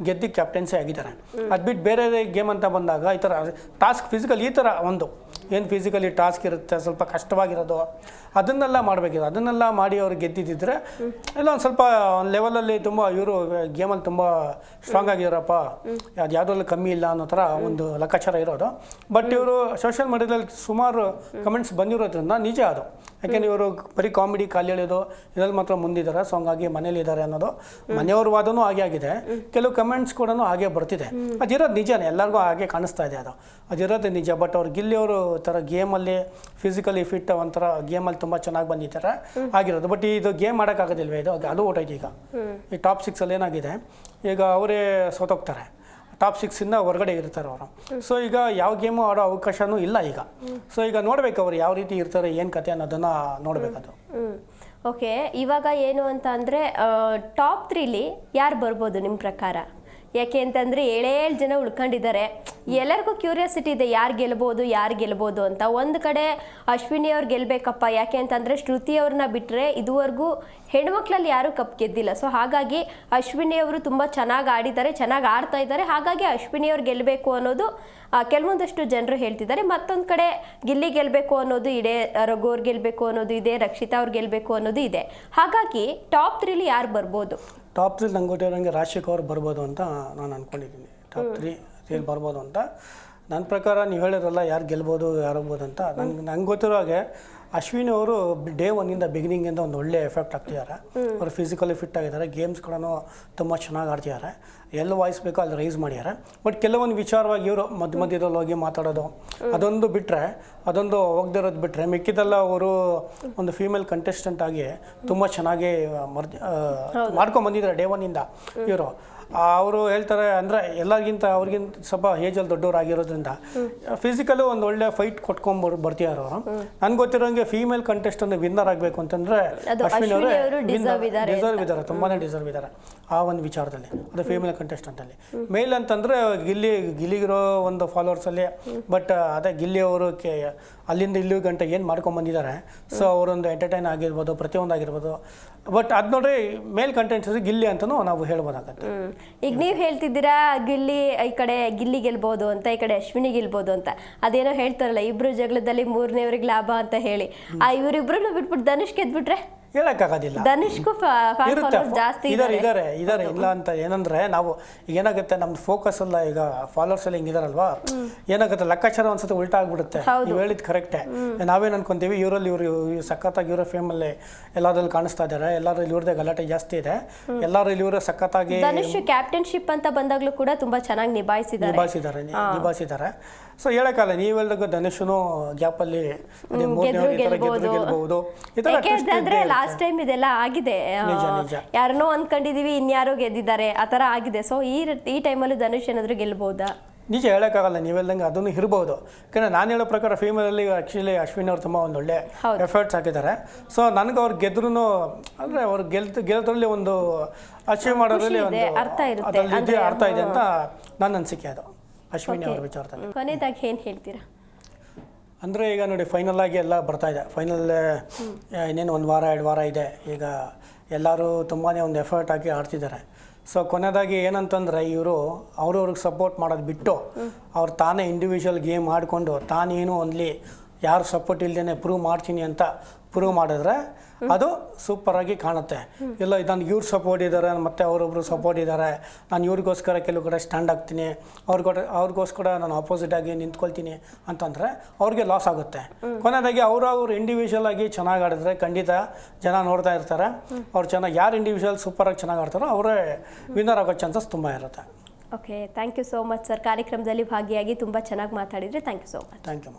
ಗೆದ್ದು ಕ್ಯಾಪ್ಟನ್ಸಿ ಆಗಿದ್ದಾರೆ. ಅದು ಬಿಟ್ಟು ಬೇರೆ ಗೇಮ್ ಅಂತ ಬಂದಾಗ ಈ ಥರ ಟಾಸ್ಕ್ ಫಿಸಿಕಲ್ ಈ ಥರ ಒಂದು ಏನು ಫಿಸಿಕಲಿ ಟಾಸ್ಕ್ ಇರುತ್ತೆ ಸ್ವಲ್ಪ ಕಷ್ಟವಾಗಿರೋದು ಅದನ್ನೆಲ್ಲ ಮಾಡಬೇಕಿದೆ. ಅದನ್ನೆಲ್ಲ ಮಾಡಿ ಅವ್ರು ಗೆದ್ದಿದ್ದರೆ ಎಲ್ಲ ಒಂದು ಸ್ವಲ್ಪ ಒಂದು ಲೆವೆಲಲ್ಲಿ ತುಂಬ ಇವರು ಗೇಮಲ್ಲಿ ತುಂಬ ಸ್ಟ್ರಾಂಗ್ ಆಗಿದ್ದಾರಪ್ಪ, ಅದು ಯಾವುದ್ರಲ್ಲಿ ಕಮ್ಮಿ ಇಲ್ಲ ಅನ್ನೋ ಥರ ಒಂದು ಲೆಕ್ಕಾಚಾರ ಇರೋದು. ಬಟ್ ಇವರು ಸೋಷಿಯಲ್ ಮೀಡಿಯಾದಲ್ಲಿ ಸುಮಾರು ಕಮೆಂಟ್ಸ್ ಬಂದಿರೋದ್ರಿಂದ ನಿಜ ಅದು. ಯಾಕೆಂದರೆ ಇವರು ಬರೀ ಕಾಮಿಡಿ ಕಾಲು ಎಳೆಯೋದು ಇದರಲ್ಲಿ ಮಾತ್ರ ಮುಂದಿದ್ದಾರೆ. ಸೊ ಹಂಗಾಗಿ ಮನೇಲಿದ್ದಾರೆ ಅನ್ನೋದು ಮನೆಯವ್ರ ವಾದನೂ ಹಾಗೆ ಆಗಿದೆ. ಕೆಲವು ಕಮೆಂಟ್ಸ್ ಕೂಡ ಹಾಗೆ ಬರ್ತಿದೆ. ಅದಿರೋದು ನಿಜನೇ, ಎಲ್ಲರಿಗೂ ಹಾಗೆ ಕಾಣಿಸ್ತಾ ಇದೆ. ಅದಿರೋದು ನಿಜ. ಬಟ್ ಅವ್ರು ಗಿಲ್ಲಿಯವರು ಥರ ಗೇಮಲ್ಲಿ ಫಿಸಿಕಲಿ ಫಿಟ್ ಒಂಥರ ಗೇಮಲ್ಲಿ ತುಂಬ ಚೆನ್ನಾಗಿ ಬಂದಿದ್ದಾರೆ ಆಗಿರೋದು. ಬಟ್ ಇದು ಗೇಮ್ ಮಾಡೋಕ್ಕಾಗೋದಿಲ್ವೇ ಇದು? ಅದು ಓಟೈತೆ ಈಗ. ಈ ಟಾಪ್ 6 ಏನಾಗಿದೆ ಈಗ ಅವರೇ ಸೋತೋಗ್ತಾರೆ. ಟಾಪ್ 6 ಹೊರಗಡೆ ಇರ್ತಾರೆ ಅವರು. ಸೊ ಈಗ ಯಾವ ಗೇಮು ಆಡೋ ಅವಕಾಶನೂ ಇಲ್ಲ ಈಗ. ಸೊ ಈಗ ನೋಡ್ಬೇಕು ಅವ್ರು ಯಾವ ರೀತಿ ಇರ್ತಾರೆ ಏನು ಕತೆ ಅನ್ನೋದನ್ನು ನೋಡಬೇಕದು. ಓಕೆ, ಇವಾಗ ಏನು ಅಂತ ಅಂದರೆ ಟಾಪ್ 3ಲಿ ಯಾರು ಬರ್ಬೋದು ನಿಮ್ಮ ಪ್ರಕಾರ? ಯಾಕೆ ಅಂತಂದರೆ 7 ಜನ ಉಳ್ಕೊಂಡಿದ್ದಾರೆ. ಎಲ್ಲರಿಗೂ ಕ್ಯೂರಿಯಾಸಿಟಿ ಇದೆ ಯಾರು ಗೆಲ್ಬೋದು ಅಂತ. ಒಂದು ಕಡೆ ಅಶ್ವಿನಿ ಅವ್ರು ಗೆಲ್ಲಬೇಕಪ್ಪ, ಯಾಕೆ ಅಂತಂದರೆ ಶ್ರುತಿ ಅವ್ರನ್ನ ಬಿಟ್ಟರೆ ಇದುವರೆಗೂ ಹೆಣ್ಮಕ್ಳಲ್ಲಿ ಯಾರೂ ಕಪ್ ಗೆದ್ದಿಲ್ಲ. ಸೊ ಹಾಗಾಗಿ ಅಶ್ವಿನಿ ಅವರು ತುಂಬ ಚೆನ್ನಾಗಿ ಆಡಿದ್ದಾರೆ, ಚೆನ್ನಾಗಿ ಆಡ್ತಾ ಇದ್ದಾರೆ. ಹಾಗಾಗಿ ಅಶ್ವಿನಿ ಅವ್ರು ಗೆಲ್ಲಬೇಕು ಅನ್ನೋದು ಕೆಲವೊಂದಷ್ಟು ಜನರು ಹೇಳ್ತಿದ್ದಾರೆ. ಮತ್ತೊಂದು ಕಡೆ ಗಿಲ್ಲಿ ಗೆಲ್ಲಬೇಕು ಅನ್ನೋದು ಇದೆ, ರಘು ಅವ್ರು ಗೆಲ್ಲಬೇಕು ಅನ್ನೋದು ಇದೆ, ರಕ್ಷಿತಾ ಅವ್ರು ಗೆಲ್ಲಬೇಕು ಅನ್ನೋದು ಇದೆ. ಹಾಗಾಗಿ ಟಾಪ್ 3ಲಿ ಯಾರು ಬರ್ಬೋದು? ಟಾಪ್ 3 ನಂಗೆ ಗೊತ್ತಿರೋಂಗೆ ರಾಶಿಕ್ ಅವ್ರು ಬರ್ಬೋದು ಅಂತ ನಾನು ಅಂದ್ಕೊಂಡಿದ್ದೀನಿ. ಟಾಪ್ 3 ಬರ್ಬೋದು ಅಂತ ನನ್ನ ಪ್ರಕಾರ. ನೀವು ಹೇಳಿದ್ರಲ್ಲ ಯಾರು ಗೆಲ್ಬೋದು ಯಾರು ಹೋಗ್ಬೋದು ಅಂತ. ನಂಗೆ ಗೊತ್ತಿರೋ ಹಾಗೆ ಅಶ್ವಿನಿ ಅವರು ಡೇ 1 ಬಿಗಿನಿಂಗಿಂದ ಒಂದು ಒಳ್ಳೆ ಎಫೆಕ್ಟ್ ಆಗ್ತಿದ್ದಾರೆ. ಅವರು ಫಿಸಿಕಲಿ ಫಿಟ್ ಆಗಿದ್ದಾರೆ, ಗೇಮ್ಸ್ ಕೂಡ ತುಂಬ ಚೆನ್ನಾಗಿ ಆಡ್ತಿದ್ದಾರೆ. ಎಲ್ಲ ವಾಯ್ಸ್ ಬೇಕೋ ಅಲ್ಲಿ ರೈಸ್ ಮಾಡಿದ್ದಾರೆ. ಬಟ್ ಕೆಲವೊಂದು ವಿಚಾರವಾಗಿ ಇವರು ಮಧ್ಯದಲ್ಲಿ ಹೋಗಿ ಮಾತಾಡೋದು ಅದೊಂದು ಬಿಟ್ಟರೆ, ಅದೊಂದು ಹೋಗ್ದಿರೋದು ಬಿಟ್ಟರೆ ಮಿಕ್ಕಿದೆಲ್ಲ ಅವರು ಒಂದು ಫೀಮೇಲ್ ಕಂಟೆಸ್ಟೆಂಟ್ ಆಗಿ ತುಂಬ ಚೆನ್ನಾಗಿ ಮಾಡ್ಕೊಂಬಂದಿದ್ದಾರೆ ಡೇ 1 ಇವರು. ಅವರು ಹೇಳ್ತಾರೆ ಅಂದರೆ ಎಲ್ಲರಿಗಿಂತ ಅವ್ರಿಗಿಂತ ಸ್ವಲ್ಪ ಏಜಲ್ಲಿ ದೊಡ್ಡವರಾಗಿರೋದ್ರಿಂದ ಫಿಸಿಕಲು ಒಂದು ಒಳ್ಳೆ ಫೈಟ್ ಕೊಟ್ಕೊಂಡ್ ಬರ್ತಿದ್ದಾರೆ ಅವರು. ನನ್ಗೆ ಗೊತ್ತಿರೋಂಗೆ ಫೀಮೇಲ್ ಕಂಟೆಸ್ಟೆಂಟ್ ವಿನ್ನರ್ ಆಗಬೇಕು ಅಂತಂದರೆ ಅಶ್ವಿನಿ ಅವರು ಡಿಸರ್ವ್ ಇದ್ದಾರೆ, ತುಂಬಾ ಡಿಸರ್ವ್ ಇದ್ದಾರೆ ಆ ಒಂದು ವಿಚಾರದಲ್ಲಿ. ಅದು ಫೀಮೇಲ್ ಕಂಟೆಸ್ಟೆಂಟಲ್ಲಿ. ಮೇಲ್ ಅಂತಂದರೆ ಗಿಲ್ಲಿಗಿರೋ ಒಂದು ಫಾಲೋವರ್ಸಲ್ಲಿ. ಬಟ್ ಅದೇ ಗಿಲ್ಲಿ ಅವರು ಅಲ್ಲಿಂದ ಇಲ್ಲಿ ಗಂಟೆ ಏನು ಮಾಡ್ಕೊಂಬಂದಿದ್ದಾರೆ. ಸೊ ಅವರೊಂದು ಎಂಟರ್ಟೈನ್ ಆಗಿರ್ಬೋದು, ಪ್ರತಿಯೊಂದು ಆಗಿರ್ಬೋದು. ಬಟ್ ಅದು ನೋಡ್ರಿ ಮೇಲ್ ಕಂಟೆಂಟ್ಸ್ ಗಿಲ್ಲಿ ಅಂತಲೂ ನಾವು ಹೇಳ್ಬೋದಾಗತ್ತೆ. ಈಗ ನೀವು ಹೇಳ್ತಿದ್ದೀರಾ ಈ ಕಡೆ ಗಿಲ್ಲಿ ಗೆಲ್ಬೋದು ಅಂತ, ಈ ಕಡೆ ಅಶ್ವಿನಿ ಗೆಲ್ಬೋದು ಅಂತ. ಅದೇನೋ ಹೇಳ್ತಾರಲ್ಲ, ಇಬ್ರು ಜಗಳದಲ್ಲಿ 3ನೇವ್ರಿಗೆ ಲಾಭ ಅಂತ ಹೇಳಿ. ಇವರಿಬ್ರು ಬಿಟ್ಬಿಟ್ಟು ಧನುಷ್ ಗೆದ್ಬಿಟ್ರೆ ಹೇಳಕ್ಕಾಗೋದಿಲ್ಲ. ಧನುಷ್ಗೂ ಜಾಸ್ತಿ ಇದಾರೆ ಇಲ್ಲ ಅಂತ. ಏನಂದ್ರೆ ನಾವು ಏನಾಗುತ್ತೆ ನಮ್ದು ಫೋಕಸ್ ಅಲ್ಲ. ಈಗ ಫಾಲೋವರ್ಸ್ ಎಲ್ಲ ಹಿಂಗಿದಾರಲ್ವಾ, ಏನಾಗುತ್ತೆ ಲೆಕ್ಕಾಚಾರ ಒಂದ್ಸತಿ ಉಲ್ಟಾ ಆಗ್ಬಿಡುತ್ತೆ. ನೀವು ಹೇಳಿದ್ ಕರೆಕ್ಟೇ. ನಾವೇನು ಅನ್ಕೊಂತೀವಿ ಇವರಲ್ಲಿ ಇವರು ಸಖತ್ತಾಗಿ ಇವರ ಫೇಮಲ್ಲಿ ಎಲ್ಲಾದ್ರಲ್ಲಿ ಕಾಣಿಸ್ತಾ ಇದ್ದಾರೆ, ಎಲ್ಲರೂ ಇವ್ರದೇ ಗಲಾಟೆ ಜಾಸ್ತಿ ಇದೆ, ಎಲ್ಲರೂ ಇವರು ಸಖತ್ತಾಗಿ. ಧನುಷ್ ಕ್ಯಾಪ್ಟನ್ಶಿಪ್ ಅಂತ ಬಂದಾಗ್ಲೂ ಕೂಡ ತುಂಬಾ ಚೆನ್ನಾಗಿ ನಿಭಾಯಿಸಿದ್ದಾರೆ. ಸೊ ಹೇಳಕ್ಕಲ್ಲ, ನೀವೆಲ್ಲರಿಗೂ ಧನುಷನು ಗ್ಯಾಪಲ್ಲಿ ಗೆಲ್ಬಹುದು. ಲಾಸ್ಟ್ ಟೈಮ್ ಇದೆಲ್ಲ ಆಗಿದೆ, ಯಾರನ್ನೋ ಅನ್ಕೊಂಡಿದೀವಿ ಇನ್ಯಾರೋ ಗೆದ್ದಿದ್ದಾರೆ, ಆ ಥರ ಆಗಿದೆ. ಸೊ ಈ ಟೈಮಲ್ಲಿ ಧನುಷ್ ಏನಾದರೂ ಗೆಲ್ಬಹುದಾ? ನಿಜ ಹೇಳೋಕ್ಕಾಗಲ್ಲ, ನೀವೆಲ್ಲಂಗೆ ಅದನ್ನು ಇರ್ಬೋದು. ಯಾಕಂದರೆ ನಾನು ಹೇಳೋ ಪ್ರಕಾರ ಫೀಮೇಲಲ್ಲಿ ಆ್ಯಕ್ಚುಲಿ ಅಶ್ವಿನಿ ಅವ್ರು ತುಂಬ ಒಂದು ಒಳ್ಳೆ ಎಫರ್ಟ್ಸ್ ಹಾಕಿದ್ದಾರೆ. ಸೊ ನನಗೆ ಅವ್ರು ಗೆದ್ರೂ ಅಂದರೆ ಅವ್ರು ಗೆಲ್ಲೋದ್ರಲ್ಲಿ ಒಂದು ಅಚೀವ್ ಮಾಡೋದ್ರಲ್ಲಿ ಒಂದು ಅರ್ಥ ಇದೆ ಅಂತ ನನ್ನ ಅನಿಸಿಕೆ. ಅದು ಅಶ್ವಿನಿ ಅವ್ರ ವಿಚಾರದಲ್ಲಿ. ಕೊನೆಯದಾಗಿ ಏನು ಹೇಳ್ತೀರಾ? ಅಂದರೆ ಈಗ ನೋಡಿ ಫೈನಲ್ ಆಗಿ ಎಲ್ಲ ಬರ್ತಾ ಇದೆ. ಫೈನಲ್ ಇನ್ನೇನು 1 ವಾರ 2 ವಾರ ಇದೆ. ಈಗ ಎಲ್ಲರೂ ತುಂಬಾ ಒಂದು ಎಫರ್ಟ್ ಹಾಕಿ ಆಡ್ತಿದ್ದಾರೆ. ಸೊ ಕೊನೆಯದಾಗಿ ಏನಂತಂದರೆ ಇವರು ಅವ್ರವ್ರಿಗೆ ಸಪೋರ್ಟ್ ಮಾಡೋದು ಬಿಟ್ಟು ಅವ್ರು ತಾನೇ ಇಂಡಿವಿಜುವಲ್ ಗೇಮ್ ಆಡಿಕೊಂಡು ತಾನೇನು ಅಲ್ಲಿ ಯಾರು ಸಪೋರ್ಟ್ ಇಲ್ಲದೇ ಪ್ರೂವ್ ಮಾಡ್ತೀನಿ ಅಂತ ಪ್ರೂವ್ ಮಾಡಿದ್ರೆ ಅದು ಸೂಪರಾಗಿ ಕಾಣುತ್ತೆ. ಇಲ್ಲ ನಾನು ಇವ್ರು ಸಪೋರ್ಟ್ ಇದ್ದಾರೆ, ಮತ್ತು ಅವರೊಬ್ಬರು ಸಪೋರ್ಟ್ ಇದ್ದಾರೆ, ನಾನು ಇವ್ರಿಗೋಸ್ಕರ ಕೆಲವು ಕಡೆ ಸ್ಟ್ಯಾಂಡ್ ಆಗ್ತೀನಿ, ಅವ್ರಿಗೋಸ್ಕರ ನಾನು ಆಪೋಸಿಟ್ ಆಗಿ ನಿಂತ್ಕೊಳ್ತೀನಿ ಅಂತಂದರೆ ಅವ್ರಿಗೆ ಲಾಸ್ ಆಗುತ್ತೆ. ಕೊನೆಯದಾಗಿ ಅವ್ರು ಇಂಡಿವಿಜುವಲ್ ಆಗಿ ಚೆನ್ನಾಗಿ ಆಡಿದ್ರೆ ಖಂಡಿತ ಜನ ನೋಡ್ತಾ ಇರ್ತಾರೆ. ಅವ್ರು ಚೆನ್ನಾಗಿ ಯಾರು ಇಂಡಿವಿಜುವಲ್ ಸೂಪರಾಗಿ ಚೆನ್ನಾಗಿ ಆಡ್ತಾರೋ ಅವರೇ ವಿನ್ನರ್ ಆಗೋ ಚಾನ್ಸಸ್ ತುಂಬ ಇರುತ್ತೆ. Okay, thank you so much sir. ಕಾರ್ಯಕ್ರಮದಲ್ಲಿ ಭಾಗಿಯಾಗಿ ತುಂಬ ಚೆನ್ನಾಗಿ ಮಾತಾಡಿದರೆ thank you so much. Thank you.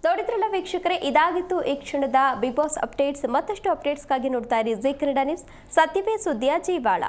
ನೋಡಿದ್ರಲ್ಲ ವೀಕ್ಷಕರೇ, ಇದಾಗಿತ್ತು ಈ ಕ್ಷಣದ ಬಿಗ್ ಬಾಸ್ ಅಪ್ಡೇಟ್ಸ್. ಮತ್ತಷ್ಟು ಅಪ್ಡೇಟ್ಸ್ಗಾಗಿ ನೋಡ್ತಾ ಇರಿ ಜೀ ಕನ್ನಡ ನ್ಯೂಸ್. ಸತ್ಯವೇ ಸುದ್ದಿಯ ಜೀವಾಳ.